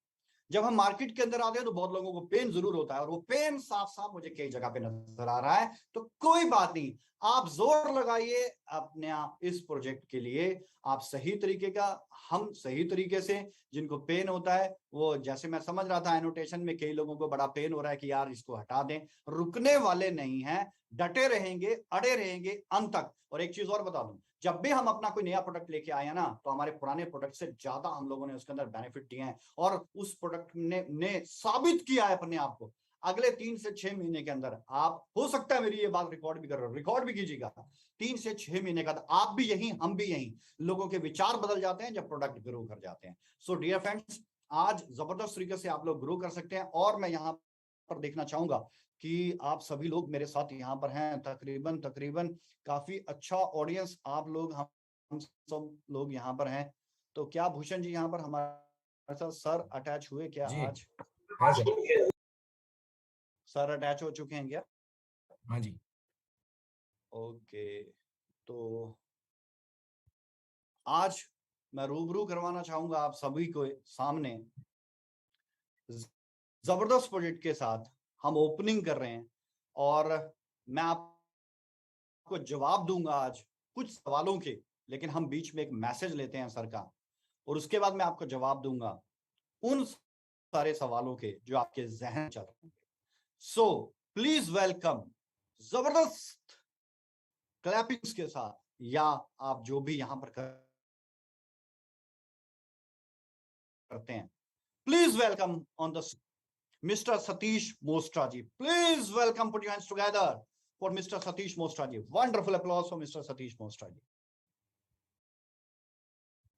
जब हम मार्केट के अंदर आते हैं तो बहुत लोगों को पेन जरूर होता है, और वो पेन साफ साफ मुझे कई जगह पे नजर आ रहा है। तो कोई बात नहीं, आप जोर लगाइए अपने इस प्रोजेक्ट के लिए। आप सही तरीके का, हम सही तरीके से, जिनको पेन होता है वो, जैसे मैं समझ रहा था एनोटेशन में कई लोगों को बड़ा पेन हो रहा है कि यार इसको हटा दें, रुकने वाले नहीं है, डटे रहेंगे, अड़े रहेंगे अंत तक। और एक चीज और बता दूं, जब भी हम अपना कोई नया प्रोडक्ट लेके आए हैं ना, तो हमारे पुराने प्रोडक्ट से ज्यादा हम लोगों ने उसके अंदर बेनिफिट दिए हैं, और उस प्रोडक्ट ने साबित किया है अपने आप को। अगले 3 से 6 महीने के अंदर आप, हो सकता है मेरी ये बात रिकॉर्ड भी कर रहे हो, रिकॉर्ड भी कीजिएगा, 3 से 6 महीने का आप भी यही, हम भी यही, लोगों के विचार बदल जाते हैं जब प्रोडक्ट ग्रो कर जाते हैं। सो डियर फ्रेंड्स, आज जबरदस्त तरीके से आप लोग ग्रो कर सकते हैं। और मैं यहाँ पर देखना चाहूंगा कि आप सभी लोग मेरे साथ यहाँ पर हैं, तकरीबन काफी अच्छा ऑडियंस आप लोग, हम सब लोग यहाँ पर हैं। तो क्या भूषण जी यहाँ पर हमारे साथ सर अटैच हुए क्या जी, आज? हाँ सर। सर अटैच हो चुके हैं क्या? हाँ जी। ओके, तो आज मैं रूबरू करवाना चाहूंगा आप सभी को सामने, जबरदस्त प्रोजेक्ट के साथ हम ओपनिंग कर रहे हैं, और मैं आपको जवाब दूंगा आज कुछ सवालों के, लेकिन हम बीच में एक मैसेज लेते हैं सर का, और उसके बाद मैं आपको जवाब दूंगा उन सारे सवालों के जो आपके जहन में चल रहे हैं। सो प्लीज वेलकम, जबरदस्त क्लैपिंग्स के साथ, या आप जो भी यहां पर करते हैं, please welcome on the Mr. Satish Mostra ji. Please welcome, put your hands together for Mr. Satish Mostra ji. Wonderful applause for Mr. Satish Mostra ji.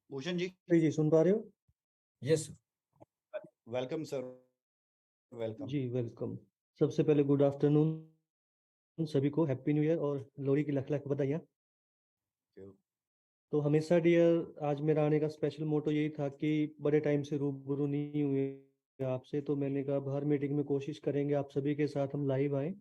Bhushan ji. जी सुन पा रहे हो? Yes, sir. Welcome, sir. Welcome. जी welcome. सबसे पहले good afternoon सभी को, happy new year और लोहड़ी की लख लख बधाइयाँ। तो हमेशा डियर, आज मेरा आने का स्पेशल मोटो यही था कि बड़े टाइम से रूबरू नहीं हुए आपसे, तो मैंने कहा अब हर मीटिंग में कोशिश करेंगे आप सभी के साथ हम लाइव आए।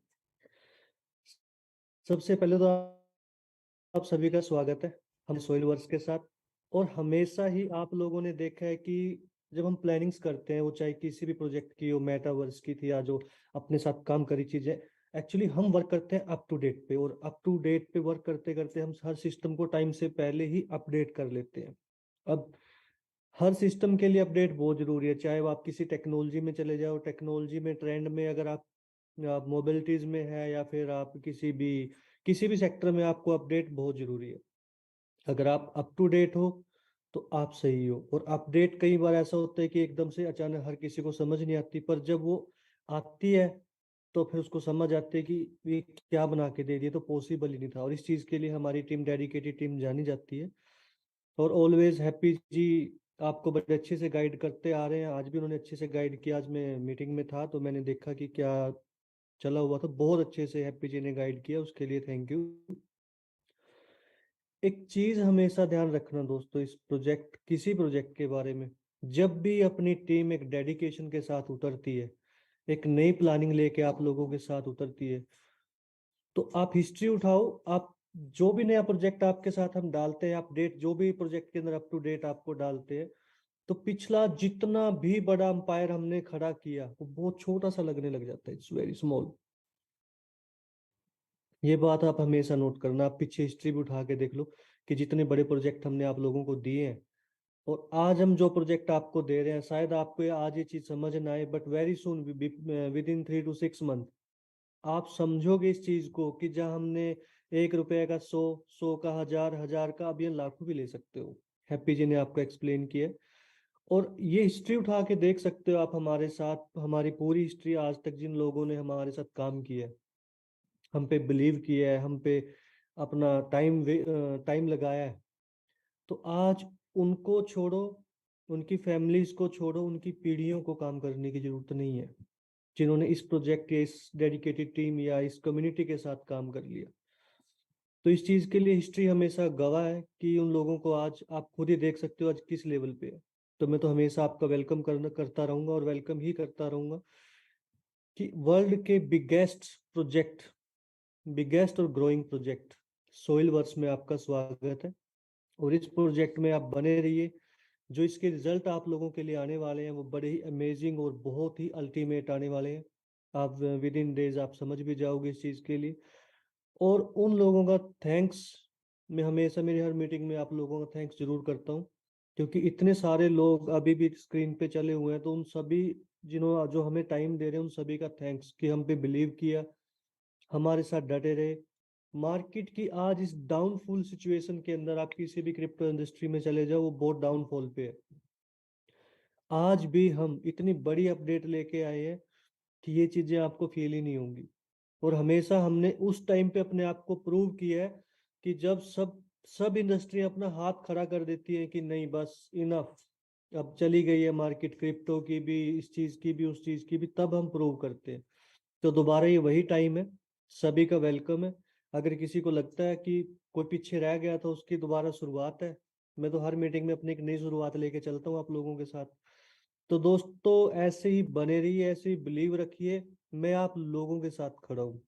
सबसे पहले तो आप सभी का स्वागत है हम सोइल वर्क्स के साथ। और हमेशा ही आप लोगों ने देखा है कि जब हम प्लानिंग्स करते हैं, वो चाहे किसी भी प्रोजेक्ट की हो, मेटावर्स की थी या जो अपने साथ काम करी चीजें, एक्चुअली हम वर्क करते हैं अप टू डेट पे, और अप टू डेट पे वर्क करते करते हम हर सिस्टम को टाइम से पहले ही अपडेट कर लेते हैं। अब हर सिस्टम के लिए अपडेट बहुत जरूरी है, चाहे वो आप किसी टेक्नोलॉजी में चले जाओ, टेक्नोलॉजी में ट्रेंड में अगर आप मोबिलिटीज में है या फिर आप किसी भी सेक्टर में, आपको अपडेट बहुत जरूरी है। अगर आप अप टू डेट हो तो आप सही हो। और अपडेट कई बार ऐसा होता है कि एकदम से अचानक हर किसी को समझ नहीं आती, पर जब वो आती है तो फिर उसको समझ आती है कि ये क्या बना के दे दिया, तो पॉसिबल ही नहीं था। और इस चीज के लिए हमारी टीम, डेडिकेटेड टीम जानी जाती है। और ऑलवेज हैप्पी जी आपको बड़े अच्छे से गाइड करते आ रहे हैं, आज भी उन्होंने अच्छे से गाइड किया। आज मैं मीटिंग में था तो मैंने देखा कि क्या चला हुआ था, बहुत अच्छे से हैप्पी जी ने गाइड किया, उसके लिए थैंक यू। एक चीज हमेशा ध्यान रखना दोस्तों, इस प्रोजेक्ट, किसी प्रोजेक्ट के बारे में, जब भी अपनी टीम एक डेडिकेशन के साथ उतरती है, एक नई प्लानिंग लेके आप लोगों के साथ उतरती है, तो आप हिस्ट्री उठाओ। आप जो भी नया प्रोजेक्ट आपके साथ हम डालते हैं, अपडेट जो भी प्रोजेक्ट के अंदर अप टू डेट आपको डालते हैं, तो पिछला जितना भी बड़ा अंपायर हमने खड़ा किया वो बहुत छोटा सा लगने लग जाता है, इट्स वेरी स्मॉल। ये बात आप हमेशा नोट करना। आप पीछे हिस्ट्री भी उठा के देख लो कि जितने बड़े प्रोजेक्ट हमने आप लोगों को दिए हैं, और आज हम जो प्रोजेक्ट आपको दे रहे हैं, शायद आपको आज ये चीज समझ ना आए, but very soon, with in 3 to 6 month आप समझोगे इस चीज को कि जहां हमने 1 रुपए का 100, 100 का 1000, 1000 का, अब ये लाखों भी ले सकते हो। हैप्पी जी ने आपको एक्सप्लेन किया। और ये हिस्ट्री उठा के देख सकते हो आप हमारे साथ, हमारी पूरी हिस्ट्री आज तक जिन लोगों ने हमारे साथ काम किया है, हम पे बिलीव किया है, हम पे अपना टाइम लगाया है, तो आज उनको छोड़ो, उनकी फैमिलीज को छोड़ो, उनकी पीढ़ियों को काम करने की जरूरत नहीं है, जिन्होंने इस प्रोजेक्ट या इस डेडिकेटेड टीम या इस कम्युनिटी के साथ काम कर लिया। तो इस चीज के लिए हिस्ट्री हमेशा गवाह है कि उन लोगों को आज आप खुद ही देख सकते हो आज किस लेवल पे है। तो मैं तो हमेशा आपका वेलकम करता रहूंगा और वेलकम ही करता रहूंगा कि वर्ल्ड के बिगेस्ट और ग्रोइंग प्रोजेक्ट सोइल वर्क्स में आपका स्वागत है। और इस प्रोजेक्ट में आप बने रहिए, जो इसके रिजल्ट आप लोगों के लिए आने वाले हैं वो बड़े ही अमेजिंग और बहुत ही अल्टीमेट आने वाले हैं। आप विद इन डेज आप समझ भी जाओगे इस चीज के लिए। और उन लोगों का थैंक्स, मैं हमेशा मेरी हर मीटिंग में आप लोगों का थैंक्स जरूर करता हूँ, क्योंकि इतने सारे लोग अभी भी स्क्रीन पे चले हुए हैं, तो उन सभी जो हमें टाइम दे रहे हैं, उन सभी का थैंक्स कि हम पे बिलीव किया, हमारे साथ डटे रहे। मार्केट की आज इस डाउनफॉल सिचुएशन के अंदर आप किसी भी क्रिप्टो इंडस्ट्री में चले जाओ, वो बहुत डाउनफॉल पे है। आज भी हम इतनी बड़ी अपडेट लेके आए हैं कि ये चीजें आपको फील ही नहीं होंगी। और हमेशा हमने उस टाइम पे अपने आप को प्रूव किया है कि जब सब इंडस्ट्री अपना हाथ खड़ा कर देती है कि नहीं बस इनफ, अब चली गई है मार्केट, क्रिप्टो की भी, इस चीज की भी, उस चीज की भी, तब हम प्रूव करते हैं। तो दोबारा ये वही टाइम है, सभी का वेलकम है। अगर किसी को लगता है कि कोई पीछे रह गया तो उसकी दोबारा शुरुआत है। मैं तो हर मीटिंग में अपनी एक नई शुरुआत लेके चलता हूँ आप लोगों के साथ। तो दोस्तों ऐसे ही बने रहिए, ऐसे ही बिलीव रखिए, मैं आप लोगों के साथ खड़ा हूँ।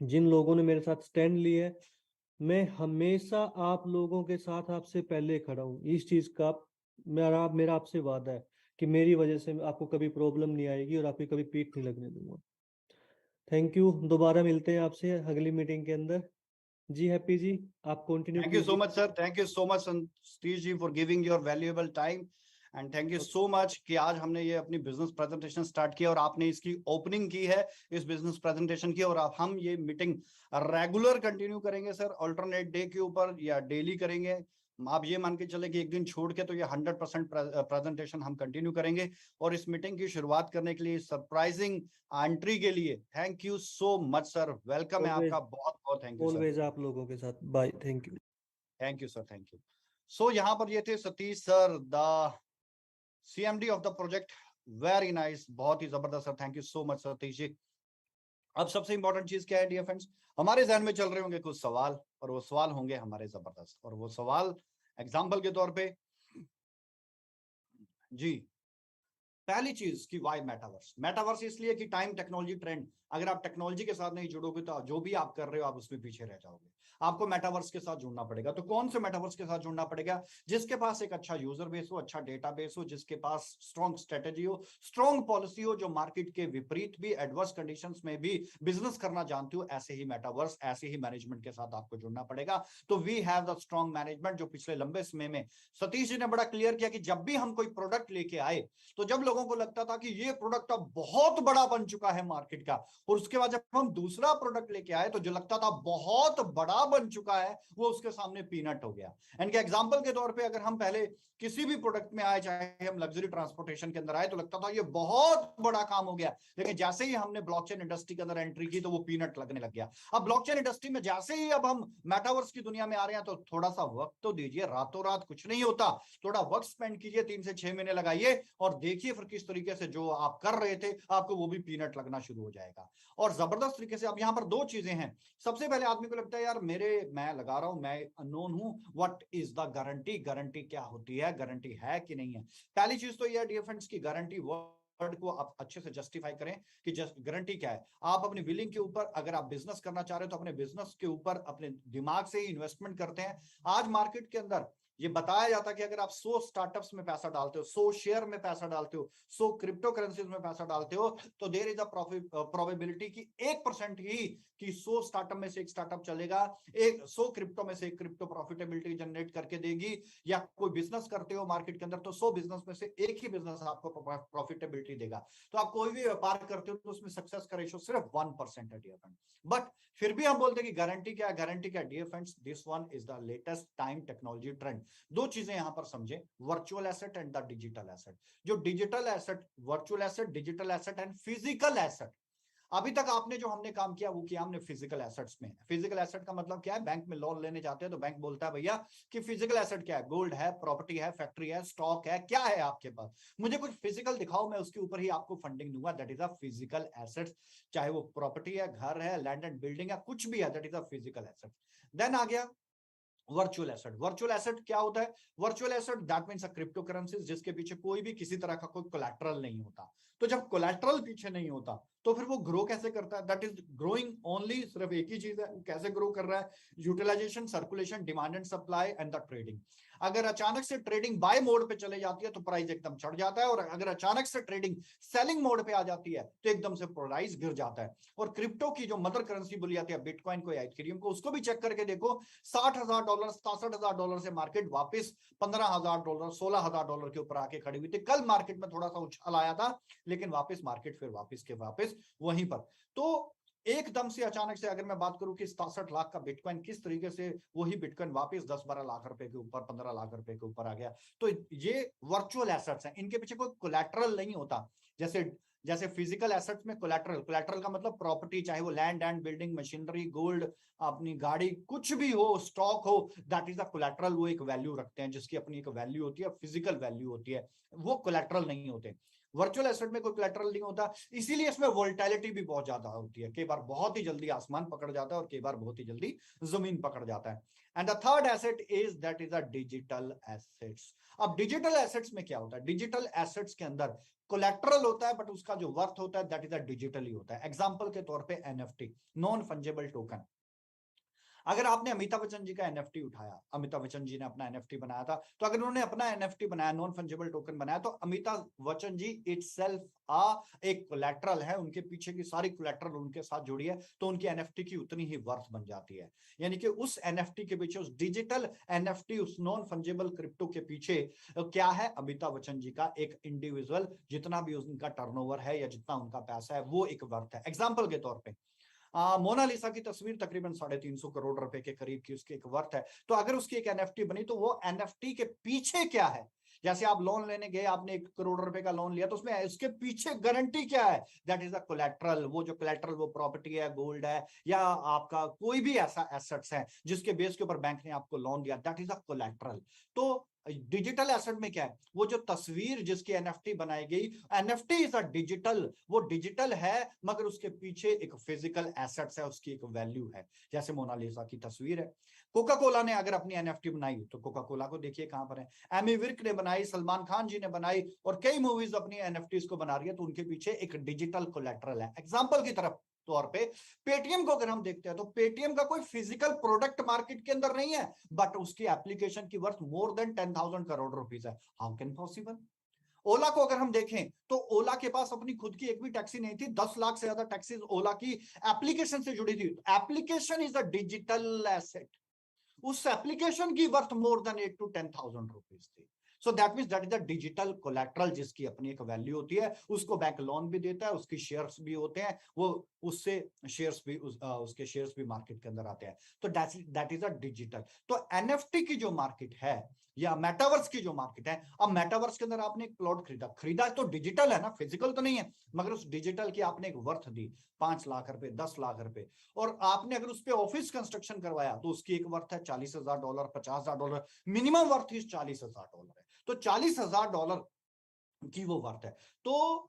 जिन लोगों ने मेरे साथ स्टैंड लिया है, मैं हमेशा आप लोगों के साथ आपसे पहले खड़ा हूँ। इस चीज का मेरा आपसे वादा है कि मेरी वजह से आपको कभी प्रॉब्लम नहीं आएगी और आपकी कभी पीठ नहीं लगने दूंगा। थैंक यू, दोबारा मिलते हैं आपसे अगली मीटिंग के अंदर। जी हैप्पी जी आप continue Thank you so much, sir. Thank you so much, Satish ji, for giving your valuable time. And thank you so much कि आज हमने ये अपनी बिजनेस प्रेजेंटेशन स्टार्ट किया और आपने इसकी ओपनिंग की है, इस बिजनेस प्रेजेंटेशन की। और अब हम ये मीटिंग रेगुलर कंटिन्यू करेंगे सर, अल्टरनेट डे के ऊपर या डेली करेंगे। आप ये मान के चले कि एक दिन छोड़ के तो ये 100% प्रेजेंटेशन हम कंटिन्यू करेंगे। और इस मीटिंग की शुरुआत करने के लिए, सरप्राइजिंग एंट्री के लिए thank you so much sir, welcome है Always- आपका, बहुत बहुत थैंक यू सर। ऑलवेज आप लोगों के साथ। Bye, thank you. Thank you sir, thank you. So यहाँ पर ये थे Satish sir, the CMD of the project, very nice, बहुत ही जबरदस्त sir, thank you so much Satish ji. अब सबसे इंपॉर्टेंट चीज क्या है डियर फ्रेंड्स, हमारे जहन में चल रहे होंगे कुछ सवाल, और वो सवाल होंगे हमारे जबरदस्त, और वो सवाल एग्जाम्पल के तौर पे जी, पहली चीज कि वाई मेटावर्स। मेटावर्स इसलिए कि टाइम, टेक्नोलॉजी, ट्रेंड। अगर आप टेक्नोलॉजी के साथ नहीं जुड़ोगे तो जो भी आप कर रहे हो आप उसमें पीछे रह जाओगे। आपको मेटावर्स के साथ जुड़ना पड़ेगा। तो कौन से मेटावर्स के साथ जुड़ना पड़ेगा? जिसके पास एक अच्छा यूजर बेस हो, अच्छा डेटाबेस हो, जिसके पास स्ट्रॉन्ग स्ट्रेटेजी हो, स्ट्रॉन्ग पॉलिसी हो, जो मार्केट के विपरीत भी, एडवर्स कंडीशंस में भी बिजनेस करना जानती हो, ऐसे ही मेटावर्स, ऐसे ही मैनेजमेंट के साथ आपको जुड़ना पड़ेगा। तो we have the strong management, जो पिछले लंबे समय में सतीश जी ने बड़ा क्लियर किया कि जब भी हम कोई प्रोडक्ट लेके आए तो जब लोगों को लगता था कि ये प्रोडक्ट अब बहुत बड़ा बन चुका है मार्केट का, और उसके बाद जब हम दूसरा प्रोडक्ट लेके आए तो जो लगता था बहुत बड़ा बन चुका है वो उसके सामने पीनट हो गया। इनके एग्जांपल के तौर पे अगर हम पहले किसी भी प्रोडक्ट में आए, चाहे हम लग्जरी ट्रांसपोर्टेशन के अंदर आए, तो लगता था ये बहुत बड़ा काम हो गया, लेकिन जैसे ही हमने ब्लॉकचेन इंडस्ट्री के अंदर एंट्री की तो वो पीनट लगने लग गया। अब ब्लॉकचेन इंडस्ट्री में जैसे ही अब हम मेटावर्स की दुनिया में आ रहे हैं तो थोड़ा सा वक्त तो दीजिए, रातों रात कुछ नहीं होता, थोड़ा वक्त स्पेंड कीजिए, 3 से 6 महीने लगाइए और देखिए फिर किस तरीके से जो आप कर रहे थे आपको वो भी पीनट लगना शुरू हो जाएगा। और जबरदस्त तरीके से अब यहाँ पर 2 चीजें हैं। सबसे पहले आदमी को लगता है यार मैं लगा रहा हूं, मैं अननोन हूं, what is the guarantee, guarantee क्या होती है, गारंटी है कि नहीं है। पहली चीज तो यह डियर फ्रेंड्स की गारंटी वर्ड को आप अच्छे से जस्टिफाई करें कि गारंटी क्या है। आप अपनी विलिंग के ऊपर, अगर आप बिजनेस करना चाह रहे हो तो अपने बिजनेस के ऊपर अपने दिमाग से ही इन्वेस्टमेंट करते हैं। आज मार्केट के अंदर ये बताया जाता है कि अगर आप 100 स्टार्टअप्स में पैसा डालते हो, 100 शेयर में पैसा डालते हो, 100 क्रिप्टो करेंसीज में पैसा डालते हो, तो देयर इज अ प्रोबेबिलिटी कि 1% ही कि 100 स्टार्टअप में से एक स्टार्टअप चलेगा, 100 क्रिप्टो में से एक क्रिप्टो प्रॉफिटेबिलिटी जनरेट करके देगी। या कोई बिजनेस करते हो मार्केट के अंदर तो 100 बिजनेस में से एक ही बिजनेस आपको प्रॉफिटेबिलिटी देगा। तो आप कोई भी व्यापार करते हो तो उसमें सक्सेस का रेशियो सिर्फ 1% है डियर फ्रेंड। बट फिर भी हम बोलते हैं कि गारंटी क्या है, गारंटी क्या dear friends, this one is the latest time technology trend. 2 चीजें यहां पर समझे, virtual asset and the digital asset. जो digital asset, virtual asset, digital asset and physical asset. अभी तक आपने जो हमने काम किया वो किया हमने फिजिकल एसेट्स में। फिजिकल एसेट का मतलब क्या है? बैंक में लोन लेने जाते हैं तो बैंक बोलता है भैया कि फिजिकल एसेट क्या है, गोल्ड है, प्रॉपर्टी है, फैक्ट्री है, स्टॉक है, क्या है आपके पास, मुझे कुछ फिजिकल दिखाओ, मैं उसके ऊपर ही आपको फंडिंग दूंगा, that is a physical asset. चाहे वो प्रॉपर्टी है, घर है, लैंड एंड बिल्डिंग है, कुछ भी है, that is a physical asset. Then आ गया वर्चुअल एसेट। वर्चुअल एसेट क्या होता है? Virtual asset that means a crypto currency जिसके पीछे कोई भी किसी तरह का कोई कोलैटरल नहीं होता। तो जब कोलैटरल पीछे नहीं होता तो फिर वो ग्रो कैसे करता है? दैट इज ग्रोइंग ओनली, सिर्फ एक ही चीज है, कैसे ग्रो कर रहा है? Utilisation, circulation, demand and supply and the trading. अगर अचानक से ट्रेडिंग बाय मोड पे चले जाती है तो प्राइस एकदम चढ़ जाता है, और अगर अचानक से ट्रेडिंग सेलिंग मोड पे आ जाती है तो एकदम से प्राइस गिर जाता है। और क्रिप्टो की जो मदर करेंसी बोली जाती है बिटकॉइन को या इथेरियम को, उसको भी चेक करके देखो, $60,000 $67,000 से मार्केट वापस $15,000 $16,000 के ऊपर आके खड़ी हुई थी। कल मार्केट में थोड़ा सा उछाल आया था लेकिन वापस मार्केट फिर वापस के वापस वहीं पर। तो एकदम से अचानक से अगर मैं बात करूं कि 67 लाख का बिटकॉइन किस तरीके से वही बिटकॉइन वापस 10-12 लाख रुपए के ऊपर, 15 लाख रुपए के ऊपर आ गया, तो ये वर्चुअल एसेट्स हैं, इनके पीछे कोई कोलैटरल नहीं होता। जैसे फिजिकल एसेट्स में कोलैटरल, कोलैटरल का मतलब प्रॉपर्टी, चाहे वो land and building, machinery, gold, अपनी गाड़ी, कुछ भी हो, स्टॉक हो, दैट इज द कोलैटरल। वो एक वैल्यू रखते हैं जिसकी अपनी एक वैल्यू होती है, फिजिकल वैल्यू होती है, वो कोलैटरल नहीं होते। वर्चुअल एसेट में कोई कोलैटरल नहीं होता, इसीलिए इसमें वोलेटिलिटी भी बहुत ज्यादा होती है। कई बार बहुत ही जल्दी आसमान पकड़ जाता है और कई बार बहुत ही जल्दी जमीन पकड़ जाता है। And the third asset is that is a digital assets. अब डिजिटल एसेट्स में क्या होता है? डिजिटल एसेट्स के अंदर कोलैटरल होता है बट उसका जो वर्थ होता है दैट इज अ डिजिटली होता है। एग्जांपल के तौर पे एनएफटी, नॉन फंजेबल टोकन। अगर आपने अमिताभ बच्चन जी का एनएफटी उठाया, अमिताभ बच्चन जी ने अपना एनएफटी बनाया था, तो अगर उन्होंने अपना एनएफटी बनाया, नॉन फंजेबल टोकन बनाया, तो अमिताभ बच्चन जी इटसेल्फ एक कोलैटरल है, उनके पीछे की सारी कोलैटरल उनके साथ जुड़ी है, तो उनकी एनएफटी की उतनी ही वर्थ बन जाती है। यानी कि उस एनएफटी के पीछे, उस डिजिटल एनएफटी, उस नॉन फंजेबल क्रिप्टो के पीछे क्या है? अमिताभ बच्चन जी का एक इंडिविजुअल, जितना भी उनका टर्नओवर है या जितना उनका पैसा है वो एक वर्थ है। एग्जाम्पल के तौर पर मोनालिसा की तस्वीर तकरीबन 350 करोड़ रुपए के करीब की उसकी एक वर्थ है। तो अगर उसकी एक एनएफटी बनी तो वो एनएफटी के पीछे क्या है, जैसे आप लोन लेने गए, आपने 1 करोड़ रुपए का लोन लिया, तो उसमें उसके पीछे गारंटी क्या है, दैट इज द कोलैटरल। वो जो कोलैटरल वो प्रॉपर्टी है, गोल्ड है, या आपका कोई भी ऐसा एसेट्स है जिसके बेस के ऊपर बैंक ने आपको लोन दिया, दैट इज द कोलैटरल। तो डिजिटल एसेट में क्या है, वो जो तस्वीर जिसकी एनएफटी बनाई गई, एनएफटी इज अ डिजिटल, वो डिजिटल है मगर उसके पीछे एक फिजिकल एसेट्स है, उसकी एक वैल्यू है। जैसे मोनालिसा की तस्वीर है। कोका कोला ने अगर अपनी एनएफटी बनाई तो कोका कोला को देखिए कहां पर है, एमी विर्क ने बनाई, सलमान खान जी ने बनाई, और कई मूवीज अपनी एनएफटीज को बना रही है, तो उनके पीछे एक डिजिटल कोलैटरल है। एग्जांपल की तरफ तौर पे पेटीएम को अगर हम देखते हैं तो पेटीएम का कोई फिजिकल प्रोडक्ट मार्केट के अंदर नहीं है, बट उसकी एप्लीकेशन की worth more than 10,000 crore rupees है। How can possible? ओला को अगर हम देखें तो ओला के पास अपनी खुद की एक भी टैक्सी नहीं थी, 10 लाख से ज्यादा टैक्सीज ओला की एप्लीकेशन से जुड़ी थी। Application is a digital asset, उस एप्लीकेशन की worth more than 8 to 10,000 rupees थी। So that means that is the digital collateral, जिसकी अपनी एक वैल्यू होती है, उसको बैंक लोन भी देता है, उसकी शेयर्स भी होते हैं, वो उससे शेयर्स भी उसके शेयर्स भी मार्केट के अंदर आते हैं। तो दैट इज अ डिजिटल। तो एनएफटी की जो मार्केट है या मेटावर्स की जो मार्केट है, अब मेटावर्स के अंदर आपने एक प्लॉट खरीदा तो डिजिटल है ना, फिजिकल तो नहीं है, मगर उस डिजिटल की आपने एक वर्थ दी 5 लाख रुपए, 10 लाख रुपए, और आपने अगर उस पर ऑफिस कंस्ट्रक्शन करवाया तो उसकी एक वर्थ है $40,000, $50,000, मिनिमम वर्थ इज $40,000 है। तो $40,000 की वो वर्थ है। तो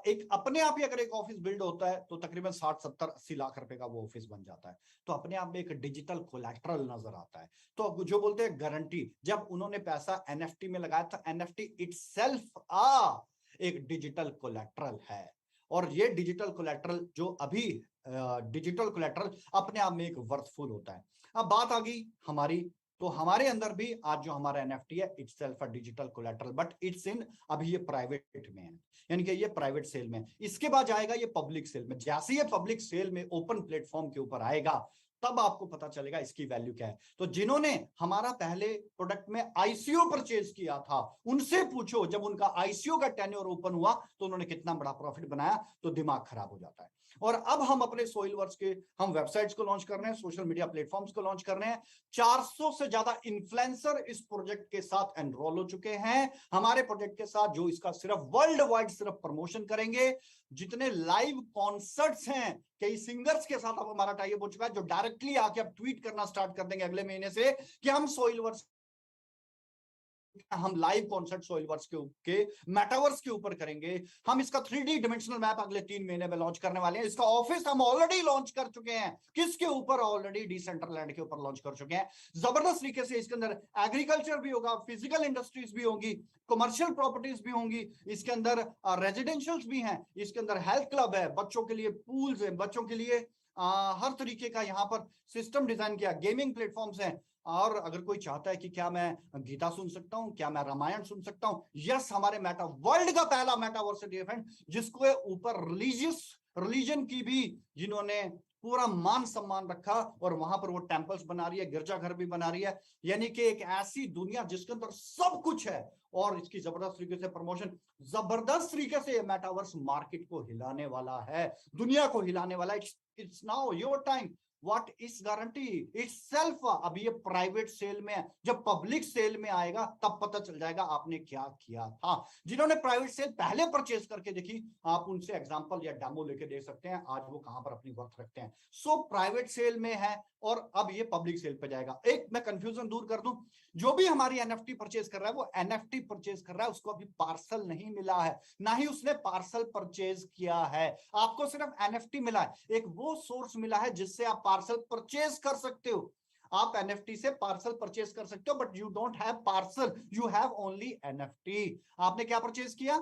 एक अपने आप ही अगर एक ऑफिस बिल्ड होता है तो तकरीबन 60, 70, 80 लाख रुपए का वो ऑफिस बन जाता है। तो अपने आप में एक डिजिटल कोलैटरल नजर आता है। तो जो बोलते हैं गारंटी, जब उन्होंने पैसा एनएफटी में लगाया था, एनएफटी इटसेल्फ एक डिजिटल कोलैटरल है। और ये डिजिटल कोलैटरल जो अभी डिजिटल कोलैटरल अपने आप में एक वर्थफुल होता है। अब बात आ गई हमारी, तो हमारे अंदर भी आज जो हमारा एनएफटी है, itself a digital collateral, but it's in, अभी ये प्राइवेट में है, यानी कि ये प्राइवेट सेल में। इसके बाद जाएगा ये पब्लिक सेल में। जैसे ये पब्लिक सेल में ओपन प्लेटफॉर्म के ऊपर आएगा तब आपको पता चलेगा इसकी वैल्यू क्या है। तो जिन्होंने हमारा पहले प्रोडक्ट में आईसीओ परचेज किया था, उनसे पूछो जब उनका आईसीओ का टेन्योर ओपन हुआ तो उन्होंने कितना बड़ा प्रॉफिट बनाया, तो दिमाग खराब हो जाता है। और अब हम अपने सोइलवर्क्स के हम वेबसाइट्स को लॉन्च कर रहे हैं, सोशल मीडिया प्लेटफॉर्म्स को लॉन्च कर रहे हैं। 400 से ज्यादा इन्फ्लुएंसर इस प्रोजेक्ट के साथ एनरोल हो चुके हैं हमारे प्रोजेक्ट के साथ, जो इसका सिर्फ वर्ल्ड वाइड सिर्फ प्रमोशन करेंगे। जितने लाइव कॉन्सर्ट्स हैं, कई सिंगर्स के साथ अब हमारा टाई अप हो चुका है, जो डायरेक्टली आके अब ट्वीट करना स्टार्ट कर देंगे अगले महीने से कि हम सोइलवर्क्स, हम लाइव कॉन्सर्ट सोइलवर्क्स के मेटावर्स के ऊपर करेंगे। हम इसका 3D डिमेंशनल मैप अगले 3 महीने में लॉन्च करने वाले हैं। इसका ऑफिस हम ऑलरेडी लॉन्च कर चुके हैं, किसके ऊपर, ऑलरेडी डिसेंट्रलैंड के ऊपर लॉन्च कर चुके हैं। जबरदस्त तरीके से इसके अंदर एग्रीकल्चर भी होगा, फिजिकल इंडस्ट्रीज भी होंगी, कमर्शियल प्रॉपर्टीज भी होंगी, इसके अंदर रेजिडेंशियल्स भी हैं, इसके अंदर हेल्थ क्लब है, बच्चों के लिए पूल्स है, बच्चों के लिए हर तरीके का यहाँ पर सिस्टम डिजाइन किया, गेमिंग प्लेटफॉर्म्स हैं। और अगर कोई चाहता है कि क्या मैं गीता सुन सकता हूं, क्या मैं रामायण सुन सकता हूं, यस, हमारे मेटा वर्ल्ड का पहला मेटावर्सिटी इवेंट, जिसको ऊपर रिलीजन की भी जिन्होंने पूरा मान सम्मान रखा, और वहां पर वो टेंपल्स बना रही है, गिरजाघर भी बना रही है, यानी कि एक ऐसी दुनिया जिसके अंदर सब कुछ है। और इसकी जबरदस्त तरीके से प्रमोशन, जबरदस्त तरीके से मेटावर्स मार्केट को हिलाने वाला है, दुनिया को हिलाने वाला है। It's now your time. What is guarantee itself, अभी ये प्राइवेट सेल में है, जब पब्लिक सेल में आएगा तब पता चल जाएगा आपने क्या किया था। जिन्होंने प्राइवेट सेल पहले परचेज करके देखी, आप उनसे एग्जांपल या डेमो लेके देख सकते हैं आज वो कहां पर अपनी वर्थ रखते हैं। सो प्राइवेट सेल में है और अब ये पब्लिक सेल पे जाएगा। एक मैं कंफ्यूजन दूर कर दूं, जो भी हमारी एनएफटी परचेज कर रहा है वो एनएफटी परचेज कर रहा है, उसको अभी पार्सल नहीं मिला है, ना ही उसने पार्सल परचेज किया है। आपको सिर्फ एनएफटी मिला है, एक वो सोर्स मिला है जिससे आप पार्सल परचेज कर सकते हो। आप एनएफटी से पार्सल परचेज कर सकते हो, but you don't have parcel, you have only NFT. आपने क्या परचेज किया?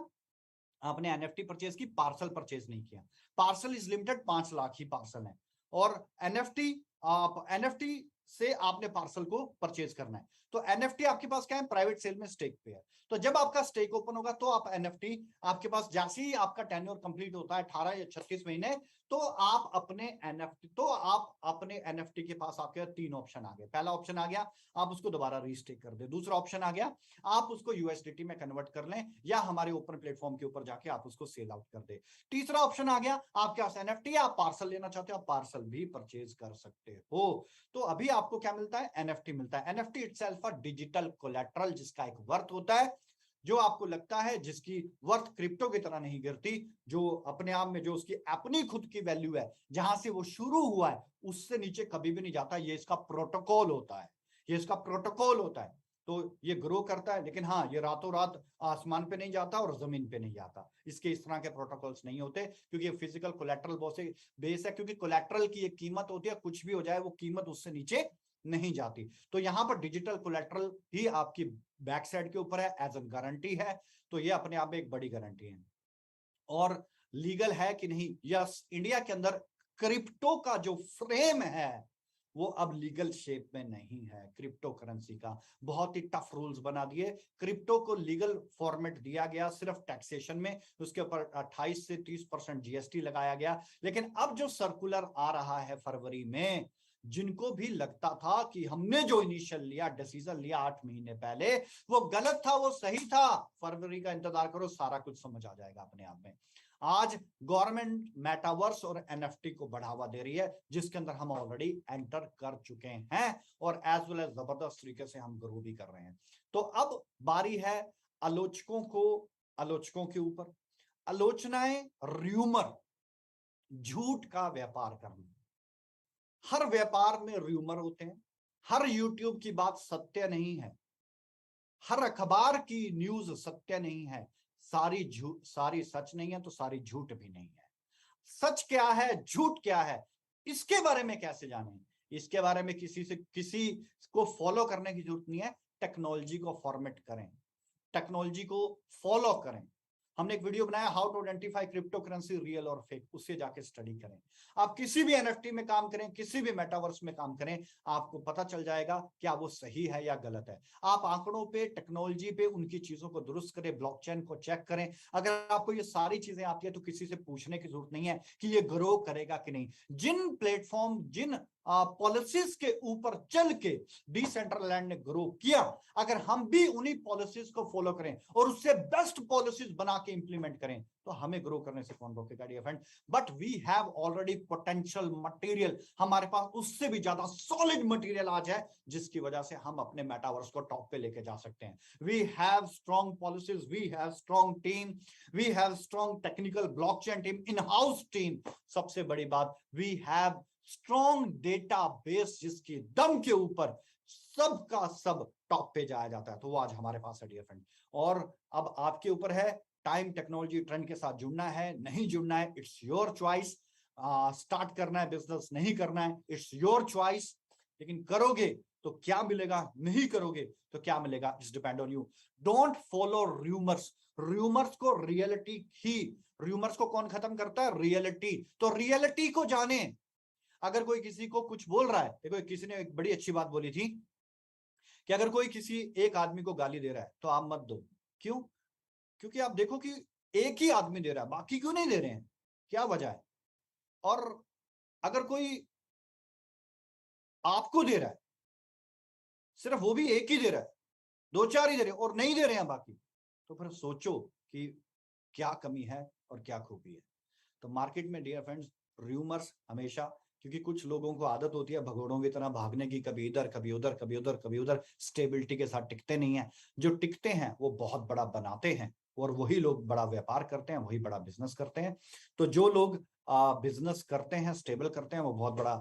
आपने एनएफटी परचेज की, पार्सल परचेज नहीं किया। Parcel is limited, 5 lakh he parcel है, और एनएफटी से आपने पार्सल को परचेज करना है। तो एनएफटी आपके पास क्या है? प्राइवेट सेल में स्टेक पे है। तो जब आपका स्टेक ओपन होगा तो आप एनएफटी आपके पास, जैसे ही आपका टेन्योर कंप्लीट होता है 18 या 36 महीने, तो आप अपने एनएफटी के पास आपके 3 ऑप्शन आ गए। पहला ऑप्शन आ गया आप उसको दोबारा रीस्टेक कर दे, दूसरा ऑप्शन आ गया आप उसको यूएसडीटी में कन्वर्ट कर लें या हमारे ओपन प्लेटफॉर्म के ऊपर जाके आप उसको सेल आउट कर दे। तीसरा ऑप्शन आ गया आपके पास एनएफटी, आप पार्सल लेना चाहते हो, आप पार्सल भी परचेज कर सकते हो। तो अभी आपको क्या मिलता है? एनएफटी मिलता है। NFT itself a digital collateral, जिसका एक वर्थ होता है, जो आपको लगता है जिसकी वर्थ क्रिप्टो की तरह नहीं गिरती, जो अपने आप में जो उसकी अपनी खुद की वैल्यू है, जहां से वो शुरू हुआ है उससे नीचे कभी भी नहीं जाता। ये इसका प्रोटोकॉल होता है, ये इसका प्रोटोकॉल होता है। तो ये ग्रो करता है, लेकिन हाँ ये रातों रात आसमान पे नहीं जाता और जमीन पे नहीं जाता। इसके इस तरह के प्रोटोकॉल्स नहीं होते, क्योंकि ये फिजिकल कोलैटरल बेस है, क्योंकि कोलैटरल की एक कीमत होती है, कुछ भी हो जाए वो कीमत उससे नीचे नहीं जाती। तो यहां पर डिजिटल कोलैटरल ही आपकी बैक साइड के ऊपर है, एज अ गारंटी है। तो ये अपने आप में एक बड़ी गारंटी है। और लीगल है कि नहीं? यस, इंडिया के अंदर क्रिप्टो का जो फ्रेम है वो अब लीगल शेप में नहीं है। क्रिप्टो करेंसी का बहुत ही टफ रूल्स बना दिए। क्रिप्टो को लीगल फॉर्मेट दिया गया सिर्फ टैक्सेशन में, उसके ऊपर 28 से 30% जीएसटी लगाया गया। लेकिन अब जो सर्कुलर आ रहा है फरवरी में, जिनको भी लगता था कि हमने जो इनिशियल लिया डिसीजन लिया 8 महीने पहले वो गलत था, वो सही था, फरवरी का इंतजार करो, सारा कुछ समझ आ जाएगा अपने आप में। आज गवर्नमेंट मेटावर्स और एनएफटी को बढ़ावा दे रही है, जिसके अंदर हम ऑलरेडी एंटर कर चुके हैं और एज वेल एज जबरदस्त तरीके से हम ग्रो भी कर रहे हैं। तो अब बारी है आलोचकों के ऊपर। आलोचनाएं, र्यूमर, झूठ का व्यापार करना। हर व्यापार में र्यूमर होते हैं, हर यूट्यूब की बात सत्य नहीं है, हर अखबार की न्यूज सत्य नहीं है, सारी सच नहीं है तो सारी झूठ भी नहीं है। सच क्या है, झूठ क्या है, इसके बारे में कैसे जानें? इसके बारे में किसी को फॉलो करने की जरूरत नहीं है। टेक्नोलॉजी को फॉर्मेट करें, टेक्नोलॉजी को फॉलो करें। हमने एक वीडियो बनाया how to identify crypto currency real और फेक, उससे जाके स्टडी करें। आप किसी भी एनएफटी में काम करें, किसी भी मेटावर्स में काम करें, आपको पता चल जाएगा क्या वो सही है या गलत है। आप आंकड़ों पे, टेक्नोलॉजी पे उनकी चीजों को दुरुस्त करें, ब्लॉकचेन को चेक करें। अगर आपको ये सारी चीजें आती है तो किसी से पूछने की जरूरत नहीं है कि ये ग्रो करेगा कि नहीं। जिन प्लेटफॉर्म, जिन पॉलिसीज के ऊपर चल के डिसेंट्रलैंड ने ग्रो किया, अगर हम भी उन्हीं पॉलिसीज को फॉलो करें और उससे बेस्ट पॉलिसीज बना के इंप्लीमेंट करें तो हमें ग्रो करने से कौन रोकेगा dear friend. But we have already potential material, हमारे पास उससे भी ज्यादा सॉलिड मटेरियल आज है, जिसकी वजह से हम अपने मेटावर्स को टॉप पे लेके जा सकते हैं। We have strong policies, we have strong team, we have strong technical blockchain team, in house team. सबसे बड़ी बात, we have strong database, जिसकी दम के ऊपर सबका सब टॉप पे जाया जाता है। तो वो आज हमारे पास है डियर फ्रेंड। और अब आपके ऊपर है, टाइम टेक्नोलॉजी ट्रेंड के साथ जुड़ना है, नहीं जुड़ना है, इट्स योर चॉइस। स्टार्ट करना है बिजनेस, नहीं करना है, इट्स योर चॉइस। लेकिन करोगे तो क्या मिलेगा, नहीं करोगे तो क्या मिलेगा, it's depend on you. Don't follow rumours. Rumours को रियलिटी ही, र्यूमर्स को कौन खत्म करता है? रियलिटी। तो रियलिटी को जाने। अगर कोई किसी को कुछ बोल रहा है, देखो किसी ने एक बड़ी अच्छी बात बोली थी कि अगर कोई किसी एक आदमी को गाली दे रहा है तो आप मत दो। क्यों? क्योंकि आप देखो कि एक ही आदमी दे रहा है, बाकी क्यों नहीं दे रहे हैं, क्या वजह है? और अगर कोई आपको दे रहा है, सिर्फ वो भी एक ही दे रहा है, 2-4 ही दे रहे हैं और नहीं दे रहे हैं बाकी, तो फिर सोचो कि क्या कमी है और क्या खूबी है। तो मार्केट में डियर फ्रेंड्स, र्यूमर्स हमेशा, क्योंकि कुछ लोगों को आदत होती है भगोड़ों की तरह भागने की, कभी इधर कभी उधर, कभी उधर कभी उधर, स्टेबिलिटी के साथ टिकते नहीं है। जो टिकते हैं वो बहुत बड़ा बनाते हैं और वही लोग बड़ा व्यापार करते हैं, वही बड़ा बिजनेस करते हैं। तो जो लोग बिजनेस करते हैं, स्टेबल करते हैं, वो बहुत बड़ा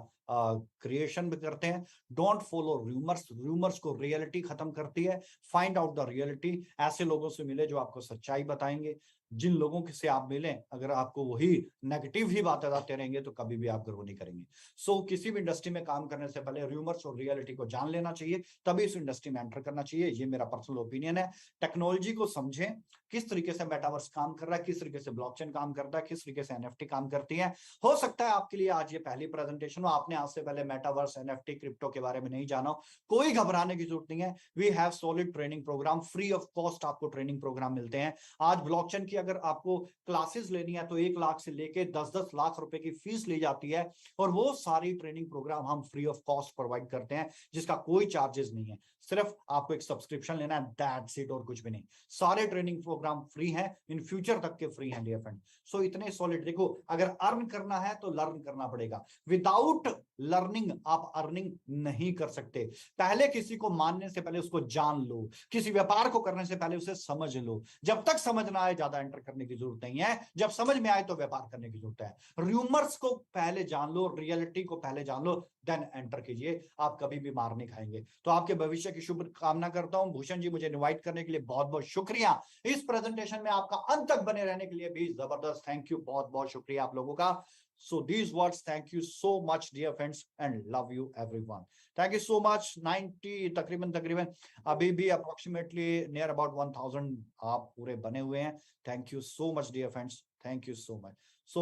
क्रिएशन भी करते हैं। Don't follow rumours. र्यूमर्स को रियलिटी खत्म करती है। Find out the reality. ऐसे लोगों से मिले जो आपको सच्चाई बताएंगे। जिन लोगों से आप मिलें, अगर आपको वही नेगेटिव ही बातें बताते रहेंगे तो कभी भी आप ग्रो नहीं करेंगे। सो किसी भी इंडस्ट्री में काम करने से पहले र्यूमर्स और रियलिटी को जान लेना चाहिए, तभी इस इंडस्ट्री में एंटर करना चाहिए। ये मेरा पर्सनल ओपिनियन है। टेक्नोलॉजी को समझें, किस तरीके से मेटावर्स काम कर रहा है, किस तरीके से ब्लॉकचेन काम करता है, किस तरीके से एनएफटी काम करती है। हो सकता है आपके लिए आज ये पहली प्रेजेंटेशन हो, आपने आज से पहले मेटावर्स, एनएफटी, क्रिप्टो के बारे में नहीं जाना हो, कोई घबराने की जरूरत नहीं है। We have solid training programme, free of cost आपको ट्रेनिंग प्रोग्राम मिलते हैं। आज ब्लॉकचेन की अगर आपको क्लासेस लेनी है तो 1 लाख से लेके 10-10 लाख रुपए की फीस ली जाती है, और वो सारी ट्रेनिंग प्रोग्राम हम फ्री ऑफ कॉस्ट प्रोवाइड करते हैं, जिसका कोई चार्जेस नहीं है। सिर्फ आपको एक सब्सक्रिप्शन लेना है, दैट्स इट, और कुछ भी नहीं। सारे ट्रेनिंग प्रोग्राम फ्री हैं, इन फ्यूचर तक के फ्री हैं डियर फ्रेंड। सो इतने सॉलिड, देखो अगर अर्न करना है तो लर्न करना पड़ेगा। विदाउट लर्निंग आप अर्निंग नहीं कर सकते। पहले किसी को मानने से पहले उसको जान लो, किसी व्यापार को करने से पहले उसे समझ लो। जब तक समझ ना आए ज्यादा एंटर करने की जरूरत नहीं है, जब समझ में आए तो व्यापार करने की जरूरत है। रूमर्स को पहले जान लो, रियलिटी को पहले जान लो, देन एंटर कीजिए, आप कभी भी मार नहीं खाएंगे। तो आपके भविष्य की शुभ कामना करता हूं। भूषण जी, मुझे इनवाइट करने के लिए बहुत बहुत शुक्रिया। इस प्रेजेंटेशन में आपका अंत तक बने रहने के लिए भी जबरदस्त थैंक यू, बहुत बहुत शुक्रिया आप लोगों का। So these words, thank you so much dear friends and love you everyone. Thank you so much. 90 तकरीबन अभी भी approximately near about 1000 आप पूरे बने हुए हैं। Thank you so much dear friends. Thank you so much. So